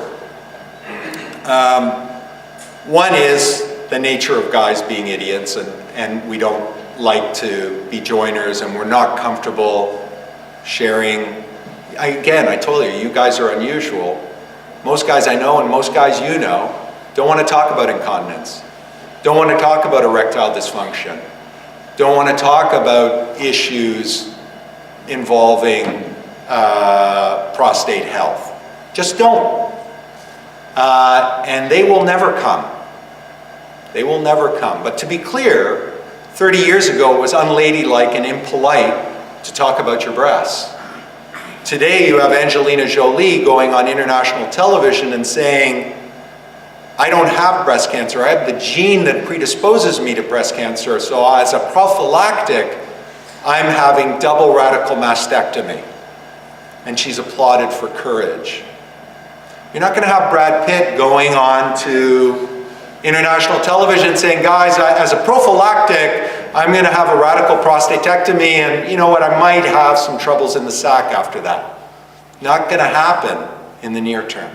One is the nature of guys being idiots, and we don't like to be joiners, and we're not comfortable sharing. Again, I told you guys are unusual. Most guys I know, and most guys you know, don't want to talk about incontinence. Don't want to talk about erectile dysfunction. Don't want to talk about issues involving prostate health. Just don't. And they will never come. They will never come. But to be clear, 30 years ago it was unladylike and impolite to talk about your breasts. Today you have Angelina Jolie going on international television and saying, I don't have breast cancer, I have the gene that predisposes me to breast cancer, so as a prophylactic, I'm having double radical mastectomy. And she's applauded for courage. You're not going to have Brad Pitt going on to international television saying, guys, as a prophylactic, I'm going to have a radical prostatectomy, and you know what, I might have some troubles in the sac after that. Not going to happen in the near term.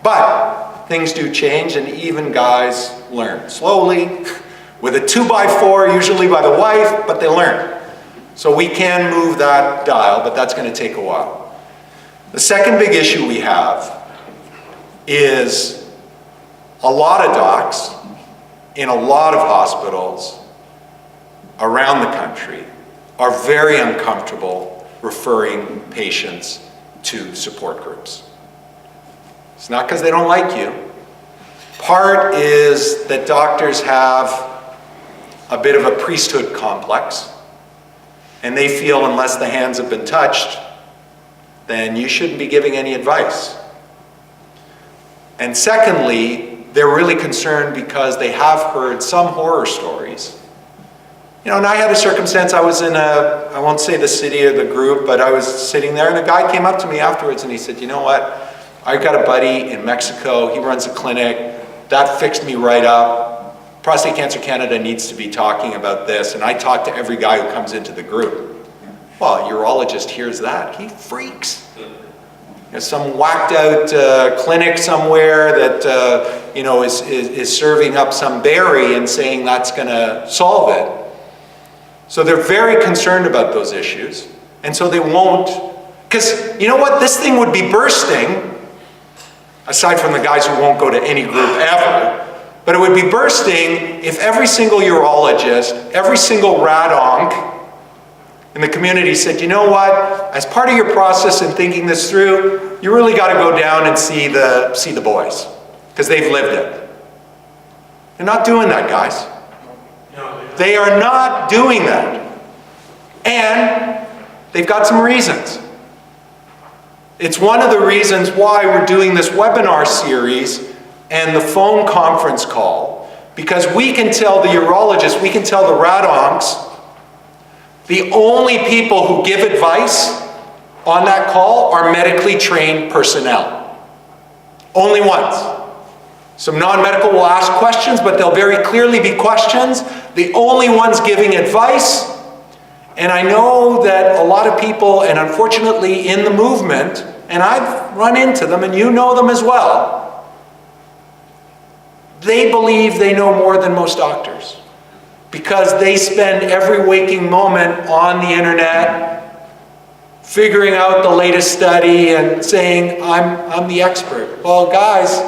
But things do change, and even guys learn. Slowly, with a 2x4, usually by the wife, but they learn. So we can move that dial, but that's going to take a while. The second big issue we have is a lot of docs in a lot of hospitals around the country are very uncomfortable referring patients to support groups. It's not because they don't like you. Part is that doctors have a bit of a priesthood complex, and they feel unless the hands have been touched, then you shouldn't be giving any advice. And secondly, they're really concerned because they have heard some horror stories. And I had a circumstance, I was in I won't say the city or the group, but I was sitting there, and a guy came up to me afterwards and he said, you know what, I've got a buddy in Mexico, he runs a clinic, that fixed me right up. Prostate Cancer Canada needs to be talking about this, and I talk to every guy who comes into the group. Well, a urologist hears that, he freaks. Some whacked out clinic somewhere that is serving up some berry and saying that's going to solve it. So they're very concerned about those issues, and so they won't, because you know what, this thing would be bursting, aside from the guys who won't go to any group ever, but it would be bursting if every single urologist, every single rad-onc in the community said, you know what, as part of your process in thinking this through, you really got to go down and see the boys, because they've lived it. They're not doing that, guys. No, They are not doing that. And they've got some reasons. It's one of the reasons why we're doing this webinar series and the phone conference call, because we can tell the urologists, we can tell the rad-oncs, the only people who give advice on that call are medically trained personnel. Only ones. Some non-medical will ask questions, but they'll very clearly be questions. The only ones giving advice, and I know that a lot of people, and unfortunately in the movement, and I've run into them, and you know them as well, they believe they know more than most doctors because they spend every waking moment on the internet figuring out the latest study and saying, I'm the expert. Well, guys,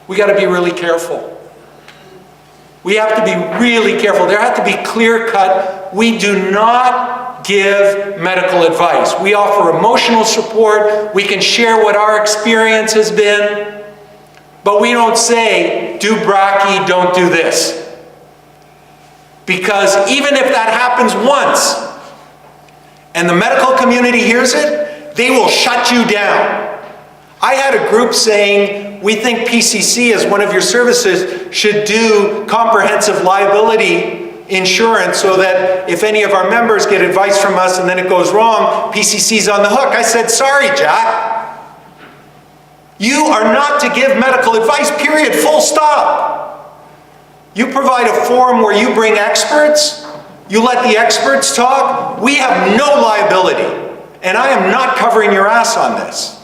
we got to be really careful. We have to be really careful. There have to be clear cut. We do not give medical advice. We offer emotional support. We can share what our experience has been. But we don't say, do brachy, don't do this. Because even if that happens once, and the medical community hears it, they will shut you down. I had a group saying, we think PCC as one of your services should do comprehensive liability insurance so that if any of our members get advice from us and then it goes wrong, PCC's on the hook. I said, sorry, Jack. You are not to give medical advice, period, full stop. You provide a forum where you bring experts, you let the experts talk. We have no liability, and I am not covering your ass on this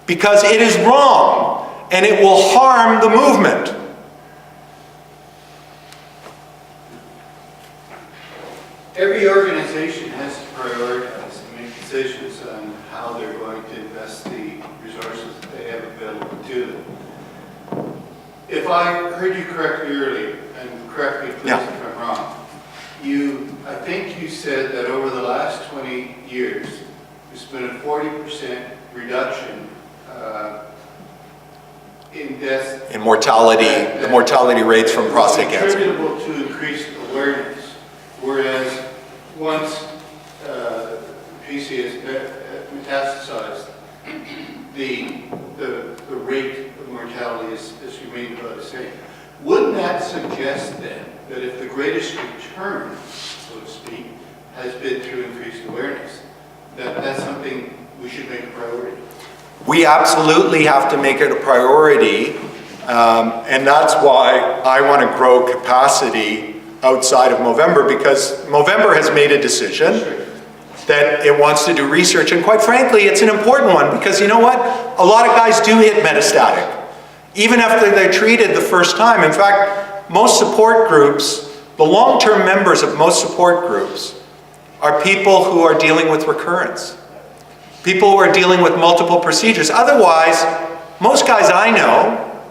because it is wrong and it will harm the movement. Every organization has to prioritize and make decisions on how they're going to invest the resources that they have available to them. If I heard you correctly earlier, and correct me please if I'm wrong, I think you said that over the last 20 years, there's been a 40% reduction in death. In mortality, the mortality rates from prostate cancer. Attributable to increased awareness, whereas once PC is metastasized, the rate of mortality is remained about the same. Wouldn't that suggest then that if the greatest return, so to speak, has been through increased awareness, that that's something we should make a priority? We absolutely have to make it a priority, and that's why I want to grow capacity outside of Movember, because Movember has made a decision that it wants to do research, and quite frankly, it's an important one, because you know what? A lot of guys do hit metastatic, even after they're treated the first time. In fact, most support groups, the long-term members of most support groups, are people who are dealing with recurrence. People who are dealing with multiple procedures. Otherwise, most guys I know,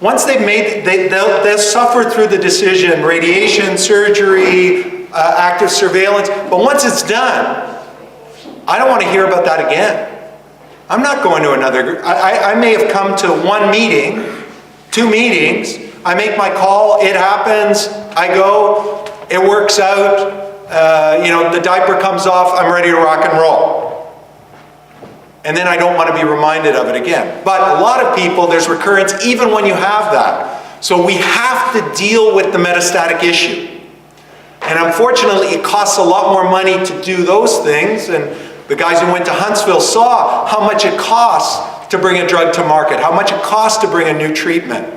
once they've made, they'll suffer through the decision, radiation, surgery, active surveillance, but once it's done, I don't want to hear about that again. I'm not going to another group. I may have come to one meeting, 2 meetings, I make my call, it happens, I go, it works out, the diaper comes off, I'm ready to rock and roll. And then I don't want to be reminded of it again. But a lot of people, there's recurrence even when you have that. So we have to deal with the metastatic issue. And unfortunately, it costs a lot more money to do those things. And the guys who went to Huntsville saw how much it costs to bring a drug to market, how much it costs to bring a new treatment.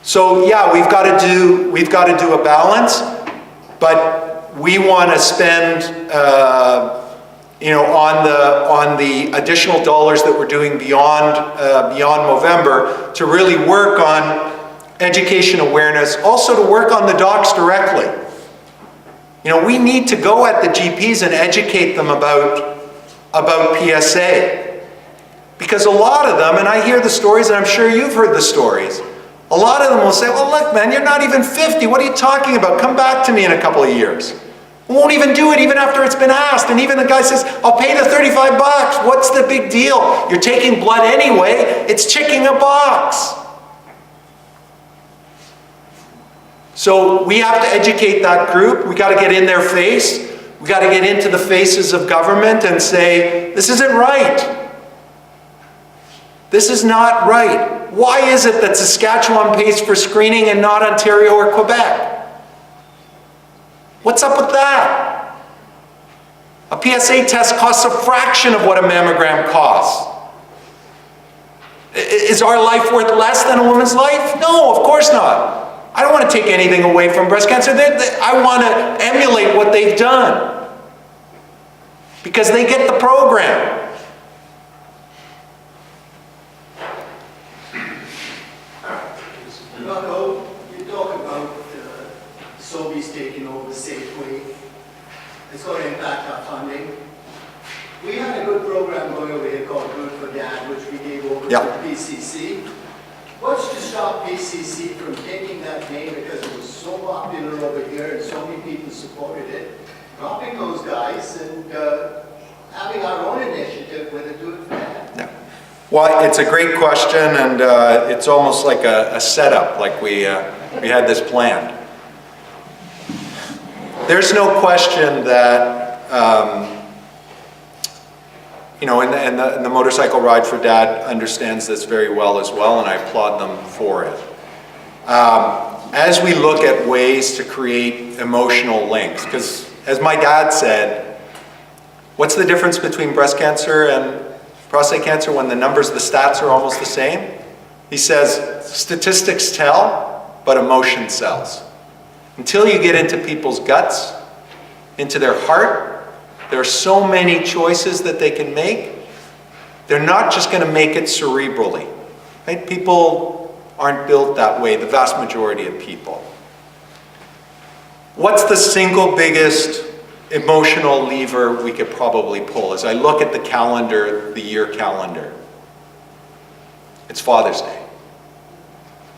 So yeah, we've got to do a balance, but we want to spend on the additional dollars that we're doing beyond Movember to really work on education awareness, also to work on the docs directly. We need to go at the GPs and educate them about PSA. Because a lot of them, and I hear the stories, and I'm sure you've heard the stories, a lot of them will say, well, look, man, you're not even 50. What are you talking about? Come back to me in a couple of years. Won't even do it even after it's been asked. And even the guy says, I'll pay the 35 bucks. What's the big deal? You're taking blood anyway. It's checking a box. So we have to educate that group. We got to get in their face. We got to get into the faces of government and say, this isn't right. This is not right. Why is it that Saskatchewan pays for screening and not Ontario or Quebec? What's up with that? A PSA test costs a fraction of what a mammogram costs. Is our life worth less than a woman's life? No, of course not. I don't want to take anything away from breast cancer. I want to emulate what they've done because they get the program. Rocco, you talk about Sobeys taking over Safeway. It's going to impact our funding. We had a good program going over here called Good for Dad, which we gave over to PCC. What's to stop PCC from taking that name because it was so popular over here and so many people supported it, dropping those guys and having our own initiative with a Good for Dad? Yeah. Well, it's a great question, and it's almost like a setup, like we had this planned. There's no question that you know, and the Motorcycle Ride for Dad understands this very well as well, and I applaud them for it. As we look at ways to create emotional links, because as my dad said, what's the difference between breast cancer and prostate cancer when the numbers, the stats are almost the same? He says, statistics tell, but emotion sells. Until you get into people's guts, into their heart, there are so many choices that they can make. They're not just going to make it cerebrally. Right? People aren't built that way, the vast majority of people. What's the single biggest emotional lever we could probably pull? As I look at the calendar, the year calendar, it's Father's Day.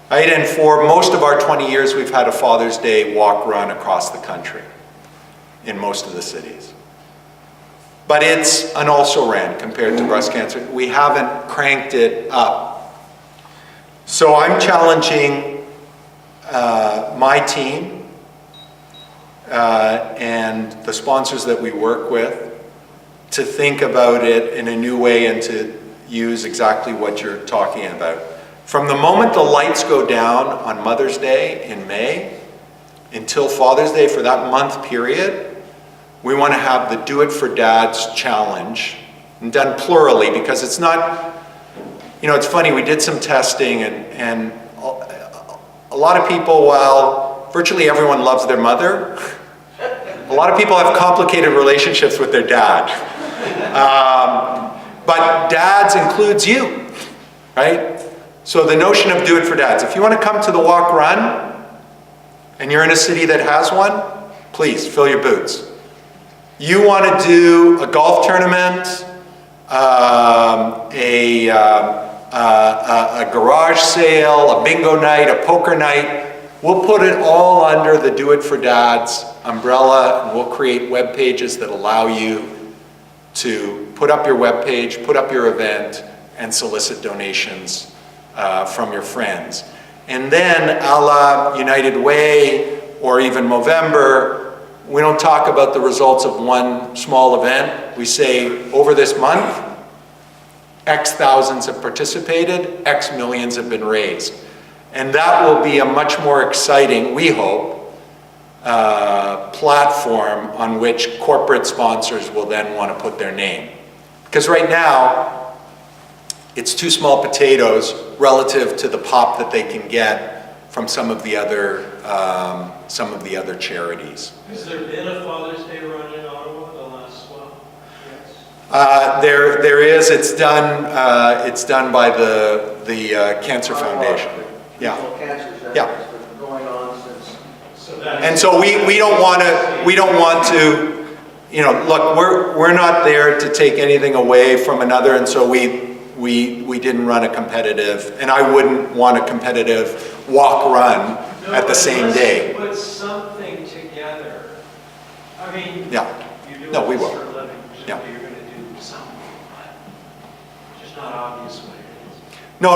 Right? And for most of our 20 years, we've had a Father's Day walk run across the country in most of the cities. But it's an also-ran compared to breast cancer. We haven't cranked it up. So I'm challenging my team and the sponsors that we work with to think about it in a new way and to use exactly what you're talking about. From the moment the lights go down on Mother's Day in May until Father's Day, for that month period, we want to have the Do It for Dads challenge, and done plurally, because it's not, you know, it's funny, we did some testing and a lot of people, while virtually everyone loves their mother, a lot of people have complicated relationships with their dad. But dads includes you, right? So the notion of Do It for Dads, if you want to come to the walk run and you're in a city that has one, please fill your boots. You want to do a golf tournament, a garage sale, a bingo night, a poker night, we'll put it all under the Do It for Dads umbrella, and we'll create web pages that allow you to put up your web page, put up your event, and solicit donations from your friends. And then, a la United Way or even Movember, we don't talk about the results of one small event. We say, over this month, X thousands have participated, X millions have been raised. And that will be a much more exciting, we hope, platform on which corporate sponsors will then want to put their name. Because right now, it's too small potatoes relative to the pop that they can get from some of the other charities. Has there been a Father's Day run in Ottawa the last while? Yes. There is. It's done by the Cancer Foundation. Yeah. Yeah. Going on since. And so we don't want to, you know, look, we're not there to take anything away from another, and so we didn't run a competitive, and I wouldn't want a competitive walk run at the same day. Put something together. I mean, Yeah. you do No, we this will. for a living, Yeah. presumably you're going to do something, but it's just not obvious what it is. No,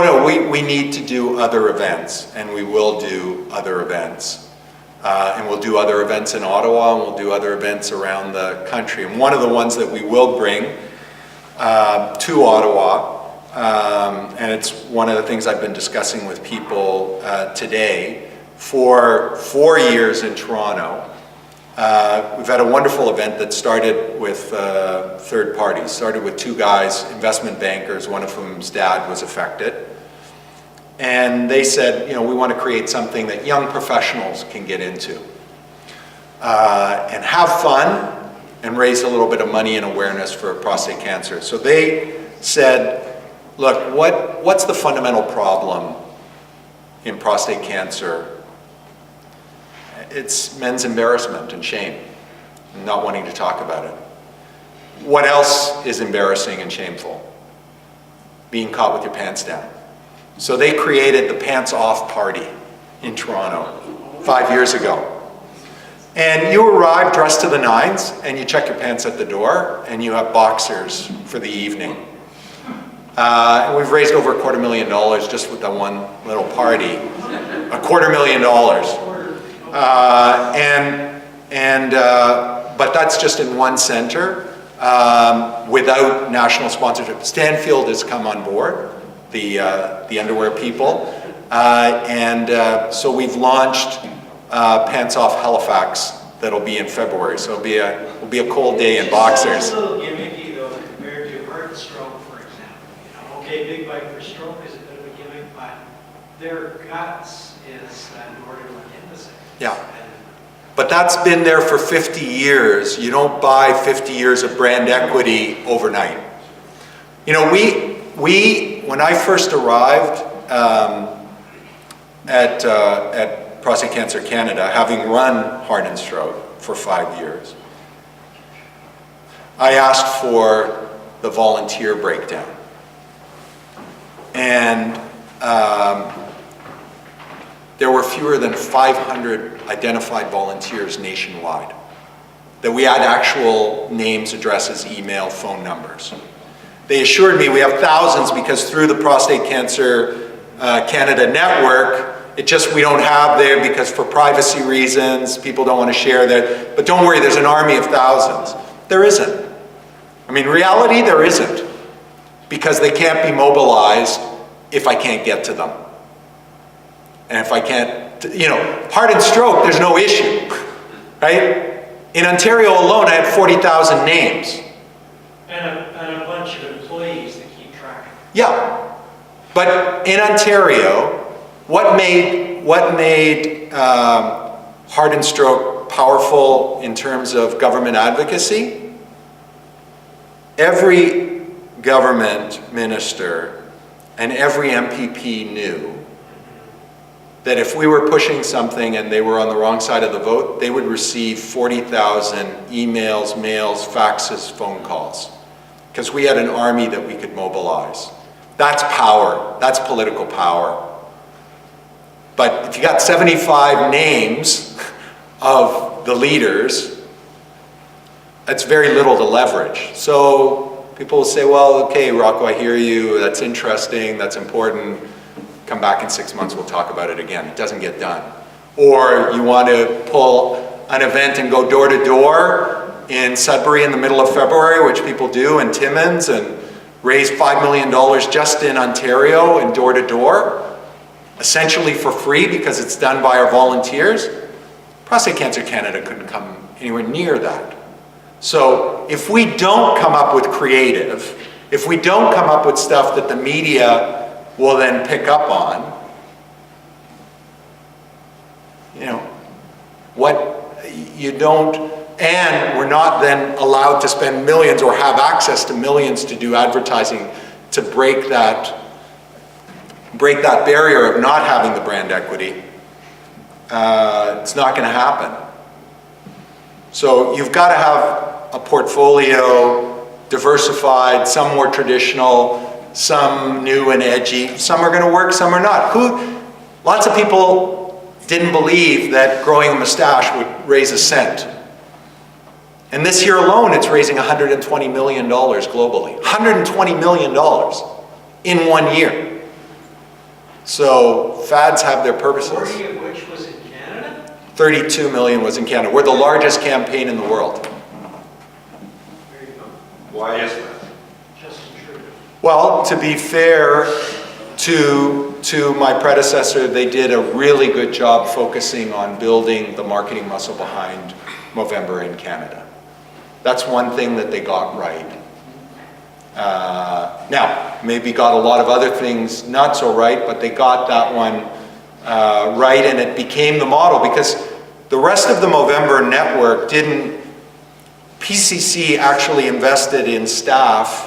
we need to do other events, and we will do other events. And we'll do other events in Ottawa, and we'll do other events around the country. And one of the ones that we will bring to Ottawa, and it's one of the things I've been discussing with people today, for 4 years in Toronto, we've had a wonderful event that started with third parties, started with two guys, investment bankers, one of whom's dad was affected. And they said, you know, we want to create something that young professionals can get into and have fun and raise a little bit of money and awareness for prostate cancer. So they said, look, what's the fundamental problem in prostate cancer? It's men's embarrassment and shame, and not wanting to talk about it. What else is embarrassing and shameful? Being caught with your pants down. So they created the Pants Off Party in Toronto 5 years ago. And you arrive dressed to the nines, and you check your pants at the door, and you have boxers for the evening. And we've raised over $250,000 just with that one little party. $250,000. But that's just in one center without national sponsorship. Stanfield has come on board, the underwear people, so we've launched Pants Off Halifax. That'll be in February. So it'll be a cold day in boxers. It's a little gimmicky though compared to heart stroke, for example. You know, okay, big bike for stroke is a bit of a gimmick, but their guts is in order to look into it. Yeah. But that's been there for 50 years. You don't buy 50 years of brand equity overnight. You know, when I first arrived at Prostate Cancer Canada, having run Heart and Stroke for 5 years, I asked for the volunteer breakdown. And there were fewer than 500 identified volunteers nationwide. That we had actual names, addresses, email, phone numbers. They assured me we have thousands because through the Prostate Cancer Canada network, we don't have there because for privacy reasons, people don't want to share that. But don't worry, there's an army of thousands. There isn't. I mean, reality, there isn't. Because they can't be mobilized if I can't get to them. And if I can't, you know, heart and stroke, there's no issue, right? In Ontario alone, I had 40,000 names. And a bunch of employees that keep track of it. Yeah, but in Ontario, what made heart and stroke powerful in terms of government advocacy? Every government minister and every MPP knew that if we were pushing something and they were on the wrong side of the vote, they would receive 40,000 emails, mails, faxes, phone calls. Because we had an army that we could mobilize. That's power. That's political power. But if you got 75 names of the leaders, that's very little to leverage. So people will say, well, okay, Rocco, I hear you. That's interesting. That's important. Come back in 6 months, we'll talk about it again. It doesn't get done. Or you want to pull an event and go door to door in Sudbury in the middle of February, which people do, in Timmins, and raise $5 million just in Ontario and door to door, essentially for free because it's done by our volunteers. Prostate Cancer Canada couldn't come anywhere near that. So if we don't come up with creative, if we don't come up with stuff that the media will then pick up on, you know, and we're not then allowed to spend millions or have access to millions to do advertising to break that barrier of not having the brand equity, it's not going to happen. So you've got to have a portfolio, diversified, some more traditional, some new and edgy. Some are going to work, some are not. Lots of people didn't believe that growing a mustache would raise a cent. And this year alone, it's raising $120 million globally. $120 million in 1 year. So fads have their purposes. 40 of which was in Canada? 32 million was in Canada. We're the largest campaign in the world. There you go. Why is that? Justin Trudeau. Well, to be fair to my predecessor, they did a really good job focusing on building the marketing muscle behind Movember in Canada. That's one thing that they got right. Now, maybe got a lot of other things not so right, but they got that one right, and it became the model, because the rest of the Movember network didn't. PCC actually invested in staff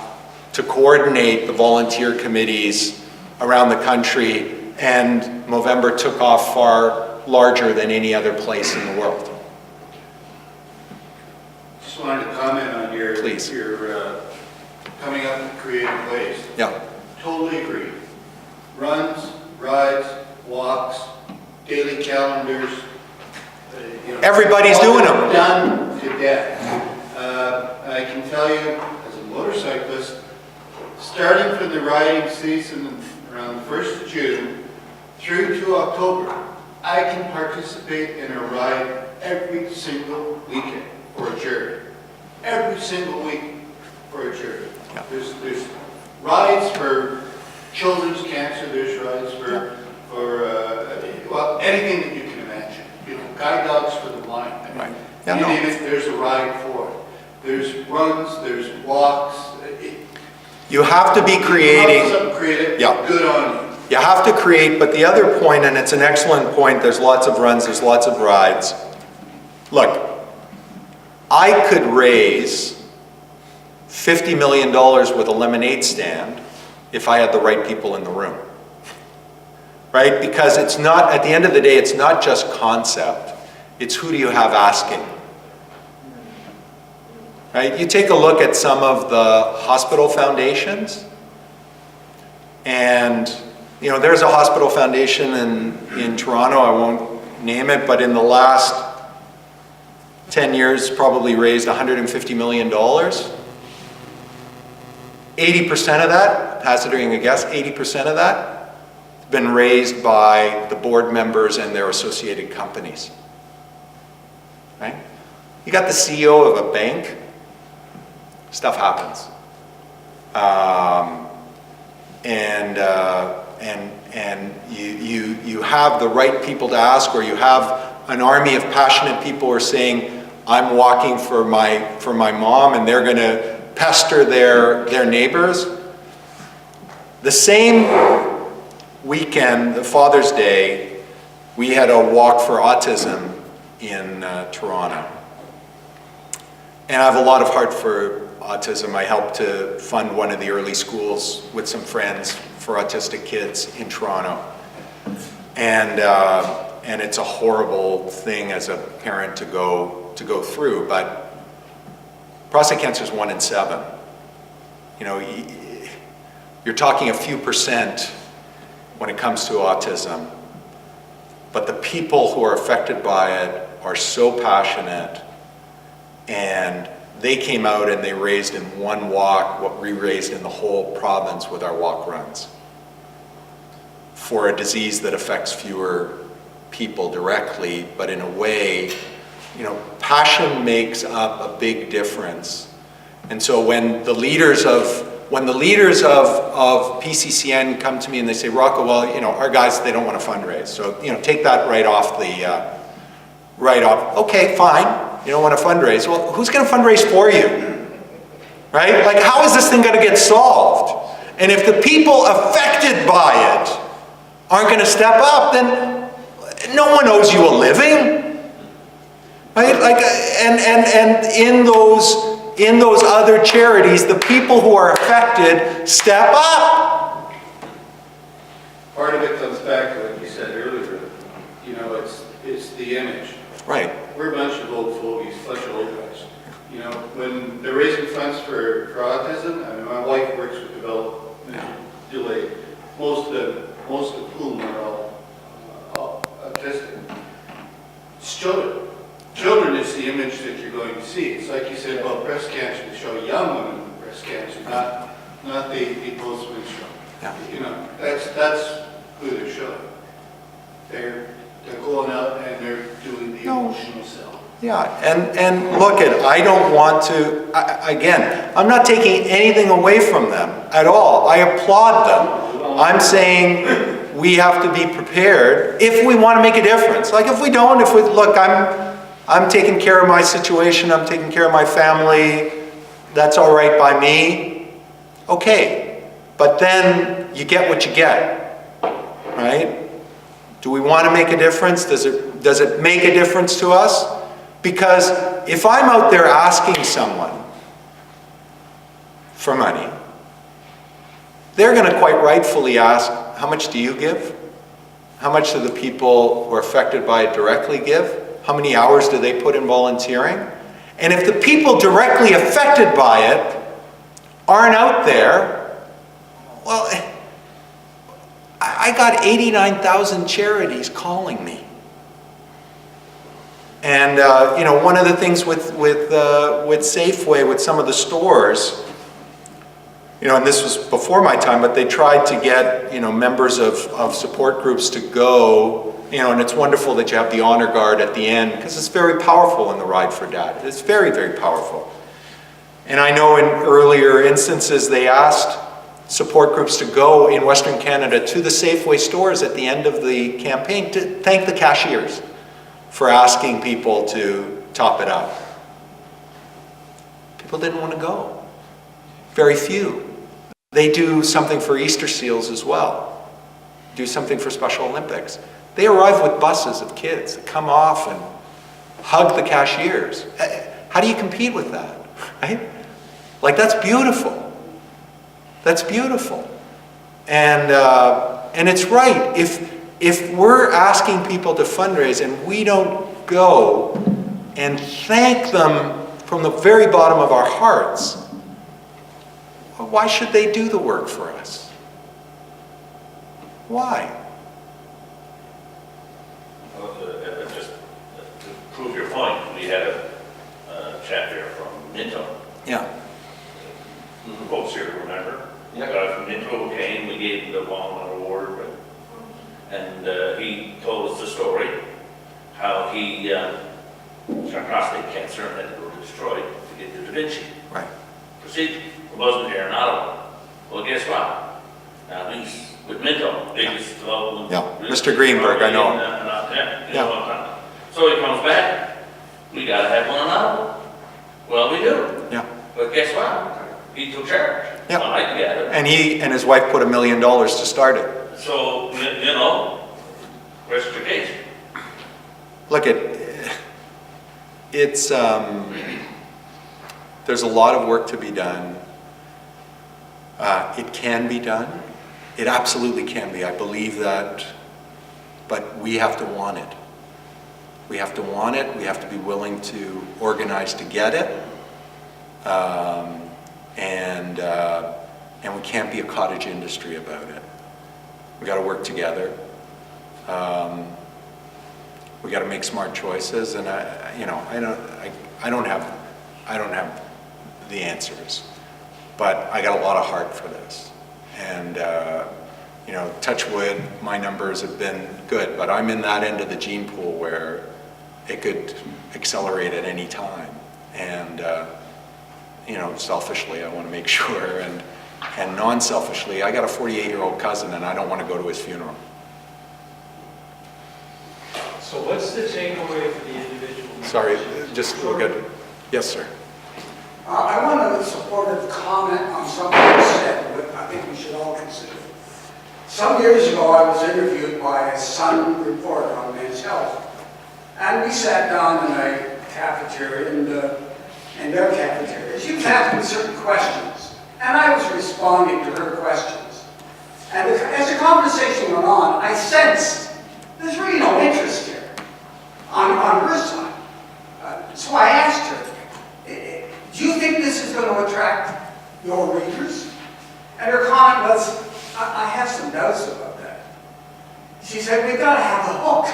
to coordinate the volunteer committees around the country, and Movember took off far larger than any other place in the world. Just wanted to comment on your, Please. your coming up with creative ways. Yeah. Totally agree. Runs, rides, walks, daily calendars. You know, Everybody's all doing them. Done to death. I can tell you, as a motorcyclist, starting from the riding season around the 1st of June through to October, I can participate in a ride every single weekend for a charity. Every single week for a charity. Yeah. There's rides for children's cancer, there's rides for well, anything that you can imagine. You know, guide dogs for the blind. I mean, Right. Yeah, you no. name it, there's a ride for it. There's runs, there's walks. You have to be creating. Something creative, Yeah. good on you. You have to create, but the other point, and it's an excellent point, there's lots of runs, there's lots of rides. Look, I could raise $50 million with a lemonade stand if I had the right people in the room. Right? Because it's not, at the end of the day, it's not just concept, it's who do you have asking. Right? You take a look at some of the hospital foundations, and you know, there's a hospital foundation in Toronto, I won't name it, but in the last 10 years probably raised $150 million. 80% of that, hazarding a guess, 80% of that has been raised by the board members and their associated companies. Right? You got the CEO of a bank, stuff happens. And you have the right people to ask, or you have an army of passionate people who are saying, I'm walking for my mom, and they're going to pester their neighbors. The same weekend, the Father's Day, we had a walk for autism in Toronto. And I have a lot of heart for autism. I helped to fund one of the early schools with some friends for autistic kids in Toronto. And it's a horrible thing as a parent to go through, but prostate cancer is 1 in 7. You know, you're talking a few percent when it comes to autism, but the people who are affected by it are so passionate, and they came out and they raised in one walk what we raised in the whole province with our walk runs for a disease that affects fewer people directly, but in a way, you know, passion makes up a big difference. And so when the leaders of PCCN come to me and they say, Rocco, well, you know, our guys, they don't want to fundraise, so, you know, take that right off. Okay, fine. You don't want to fundraise. Well, who's going to fundraise for you? Right? Like, how is this thing going to get solved? And if the people affected by it aren't going to step up, then no one owes you a living. Right? Like, and in those other charities, the people who are affected step up. Part of it comes back to what you said earlier. You know, it's the image. Right. We're a bunch of old fogies, bunch of old guys. You know, when they're raising funds for autism, I mean, my wife works with development delay, most of whom are all autistic. It's children. Children is the image that you're going to see. It's like you said about breast cancer, to show young women with breast cancer, not the post-menstrual. Yeah. You know, that's who they're showing. They're They're going out and they're doing the No. emotional sell. Yeah, and look I don't want to, again, I'm not taking anything away from them at all. I applaud them. I'm saying we have to be prepared if we want to make a difference. Like if we don't, look, I'm taking care of my situation, I'm taking care of my family, that's all right by me. Okay, but then you get what you get, right? Do we want to make a difference? Does it make a difference to us? Because if I'm out there asking someone for money, they're going to quite rightfully ask, how much do you give? How much do the people who are affected by it directly give? How many hours do they put in volunteering? And if the people directly affected by it aren't out there, well, I got 89,000 charities calling me. And you know, one of the things with Safeway, with some of the stores, you know, and this was before my time, but they tried to get, you know, members of support groups to go, you know, and it's wonderful that you have the honor guard at the end, because it's very powerful in the Ride for Dad. It's very, very powerful. And I know in earlier instances they asked support groups to go in Western Canada to the Safeway stores at the end of the campaign to thank the cashiers for asking people to top it up. People didn't want to go. Very few. They do something for Easter seals as well. Do something for Special Olympics. They arrive with buses of kids that come off and hug the cashiers. How do you compete with that, right? Like, that's beautiful. That's beautiful. And it's right. If we're asking people to fundraise and we don't go and thank them from the very bottom of our hearts, well, why should they do the work for us? Why? Well, just to prove your point, we had a chap here from Minto. Yeah. Who votes here, remember? The guy from Minto came, we gave him the Walnut Award, and he told us the story, how he got prostate cancer and had to go to Detroit to get the Da Vinci Right. procedure. It wasn't here in Ottawa. Well, guess what? Now he's with Minto, biggest development. Yeah. Mr. Greenberg, I know him. Yeah. So he comes back, we gotta have one in Ottawa. Well, we do. Yeah. But guess what? He took charge. Yeah. Well, I get it. And he and his wife put $1 million to start it. So, you know, rest your case. Look, it's there's a lot of work to be done. It can be done. It absolutely can be. I believe that, but we have to want it. We have to want it. We have to be willing to organize to get it. And we can't be a cottage industry about it. We got to work together. We got to make smart choices, and I don't have the answers, but I got a lot of heart for this. And you know, touch wood, my numbers have been good, but I'm in that end of the gene pool where it could accelerate at any time. And you know, selfishly, I want to make sure, and non-selfishly, I got a 48-year-old cousin, and I don't want to go to his funeral. So what's the takeaway for the individual? Sorry, just look at, yes, sir. I want to support a comment on something you said, but I think we should all consider. Some years ago, I was interviewed by a Sun reporter on Men's Health, and we sat down in a cafeteria, in their cafeterias. You can ask me certain questions, and I was responding to her questions. And as the conversation went on, I sensed there's really no interest here on her side. So I asked her, do you think this is going to attract your readers? And her comment was, I have some doubts about that. She said, we've got to have a hook.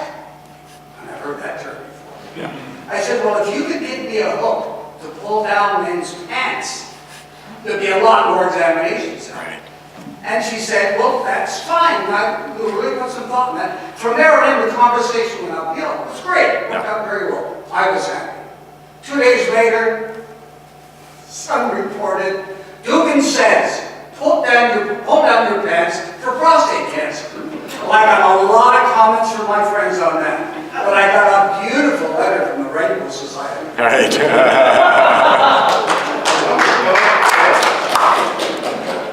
And I've heard that term before. Yeah. I said, well, if you could give me a hook to pull down men's pants, there'd be a lot more examinations. Right. And she said, well, that's fine. We'll really put some thought in that. From there on in, the conversation went uphill. It was great. It worked out very well. I was happy. 2 days later, Sun reported, Dugan says, pull down your pants for prostate cancer. Well, I got a lot of comments from my friends on that. But I got a beautiful letter from the Rainbow Society.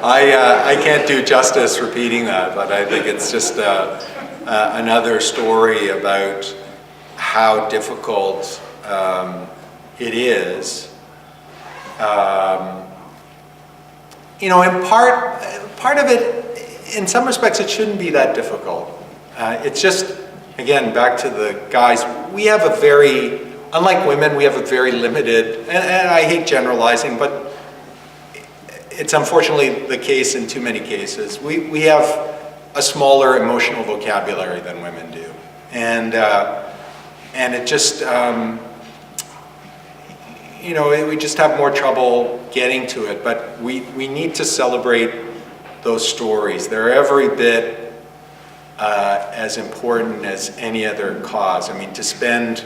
I can't do justice repeating that, but I think it's just another story about how difficult it is. You know, in part of it, in some respects, it shouldn't be that difficult. It's just, again, back to the guys, we have a very, unlike women, we have a very limited, and I hate generalizing, but it's unfortunately the case in too many cases. We have a smaller emotional vocabulary than women do. And it just, you know, we just have more trouble getting to it, but we need to celebrate those stories. They're every bit as important as any other cause. I mean, to spend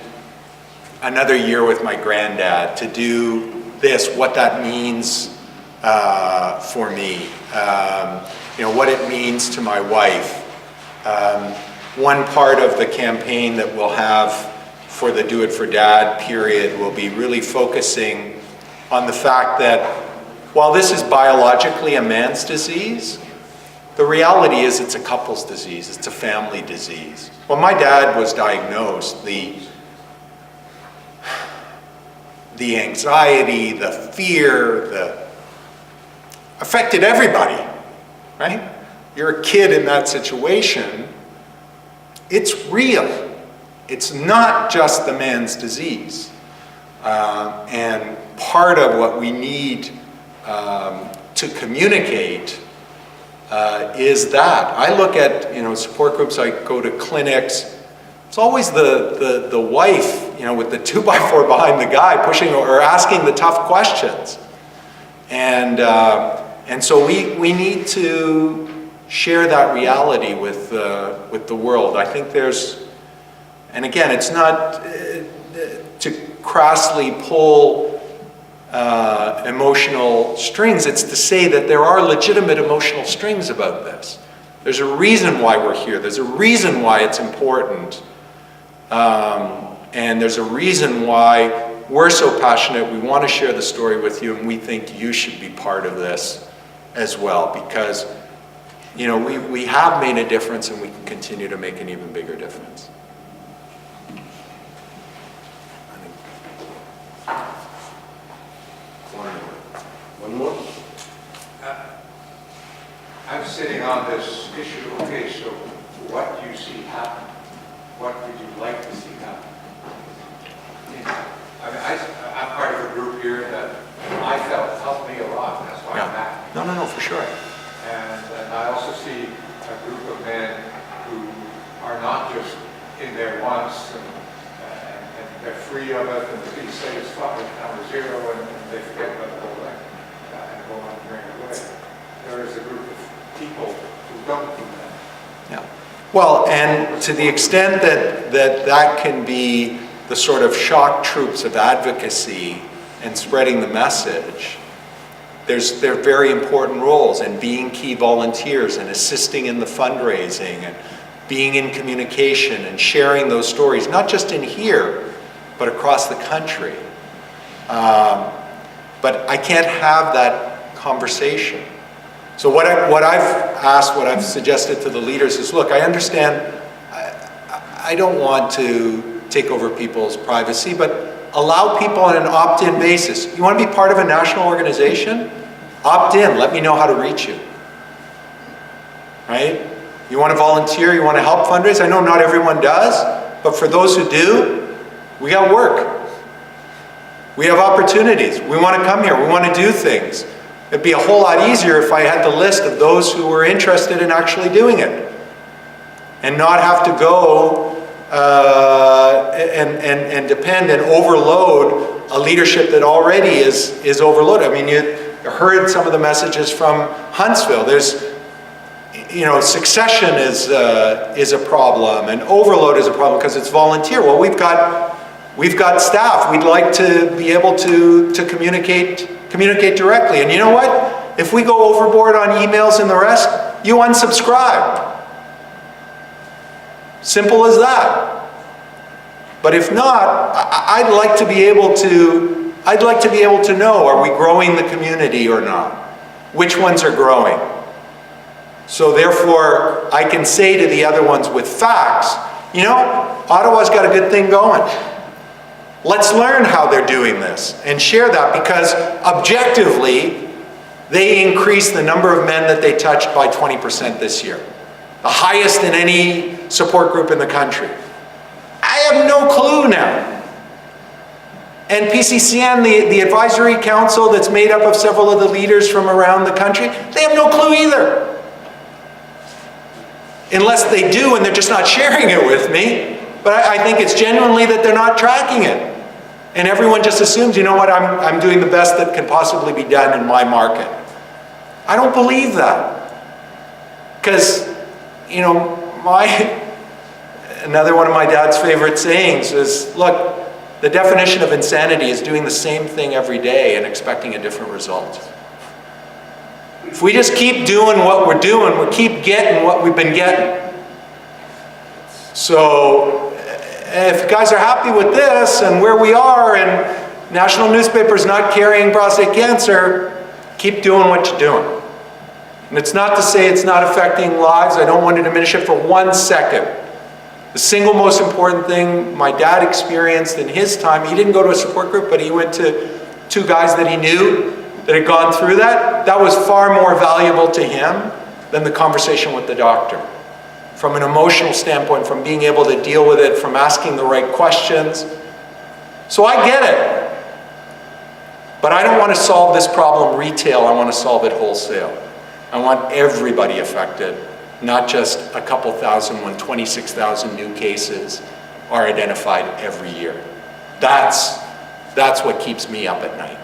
another year with my granddad, to do this, what that means for me, you know, what it means to my wife. One part of the campaign that we'll have for the Do It For Dad period will be really focusing on the fact that while this is biologically a man's disease, the reality is it's a couple's disease, it's a family disease. When my dad was diagnosed, the anxiety, the fear, affected everybody, right? You're a kid in that situation, it's real. It's not just the man's disease. And part of what we need to communicate is that. I look at, you know, support groups, I go to clinics, it's always the wife, you know, with the 2x4 behind the guy pushing or asking the tough questions. And so we need to share that reality with the world. I think there's, and again, it's not to crassly pull emotional strings, it's to say that there are legitimate emotional strings about this. There's a reason why we're here, there's a reason why it's important, and there's a reason why we're so passionate, we want to share the story with you, and we think you should be part of this as well, because, you know, we have made a difference and we can continue to make an even bigger difference. One more? I'm sitting on this issue, okay, so what do you see happen? What would you like to see happen? I mean, I'm part of a group here that I felt helped me a lot, that's why I'm back. No, for sure. And I also see a group of men who are not just in there once and they're free of it and the say it's down to zero and they forget about the whole thing and go on and bring it away. There is a group of people who don't do that. Yeah. Well, and to the extent that can be the sort of shock troops of advocacy and spreading the message, there are very important roles in being key volunteers and assisting in the fundraising and being in communication and sharing those stories, not just in here, but across the country. But I can't have that conversation. So what I've suggested to the leaders is, look, I understand, I don't want to take over people's privacy, but allow people on an opt-in basis. You want to be part of a national organization? Opt in, let me know how to reach you. Right? You want to volunteer, you want to help fundraise? I know not everyone does, but for those who do, we got work. We have opportunities. We want to come here, we want to do things. It'd be a whole lot easier if I had the list of those who were interested in actually doing it. And not have to go and depend and overload a leadership that already is overloaded. I mean, you heard some of the messages from Huntsville. There's you know, succession is a problem, and overload is a problem because it's volunteer. Well, we've got staff. We'd like to be able to communicate directly. And you know what? If we go overboard on emails and the rest, you unsubscribe. Simple as that. But if not, I'd like to be able to know, are we growing the community or not? Which ones are growing? So therefore, I can say to the other ones with facts, you know, Ottawa's got a good thing going. Let's learn how they're doing this and share that, because objectively, they increased the number of men that they touched by 20% this year. The highest in any support group in the country. I have no clue now. And PCCN, the advisory council that's made up of several of the leaders from around the country, they have no clue either. Unless they do and they're just not sharing it with me. But I think it's genuinely that they're not tracking it. And everyone just assumes, you know what, I'm doing the best that can possibly be done in my market. I don't believe that. Because, you know, another one of my dad's favorite sayings is, look, the definition of insanity is doing the same thing every day and expecting a different result. If we just keep doing what we're doing, we keep getting what we've been getting. So, if you guys are happy with this and where we are, and national newspapers not carrying prostate cancer, keep doing what you're doing. And it's not to say it's not affecting lives. I don't want to diminish it for 1 second. The single most important thing my dad experienced in his time, he didn't go to a support group, but he went to 2 guys that he knew that had gone through that. That was far more valuable to him than the conversation with the doctor. From an emotional standpoint, from being able to deal with it, from asking the right questions. So I get it. But I don't want to solve this problem retail, I want to solve it wholesale. I want everybody affected, not just a couple thousand when 26,000 new cases are identified every year. That's what keeps me up at night.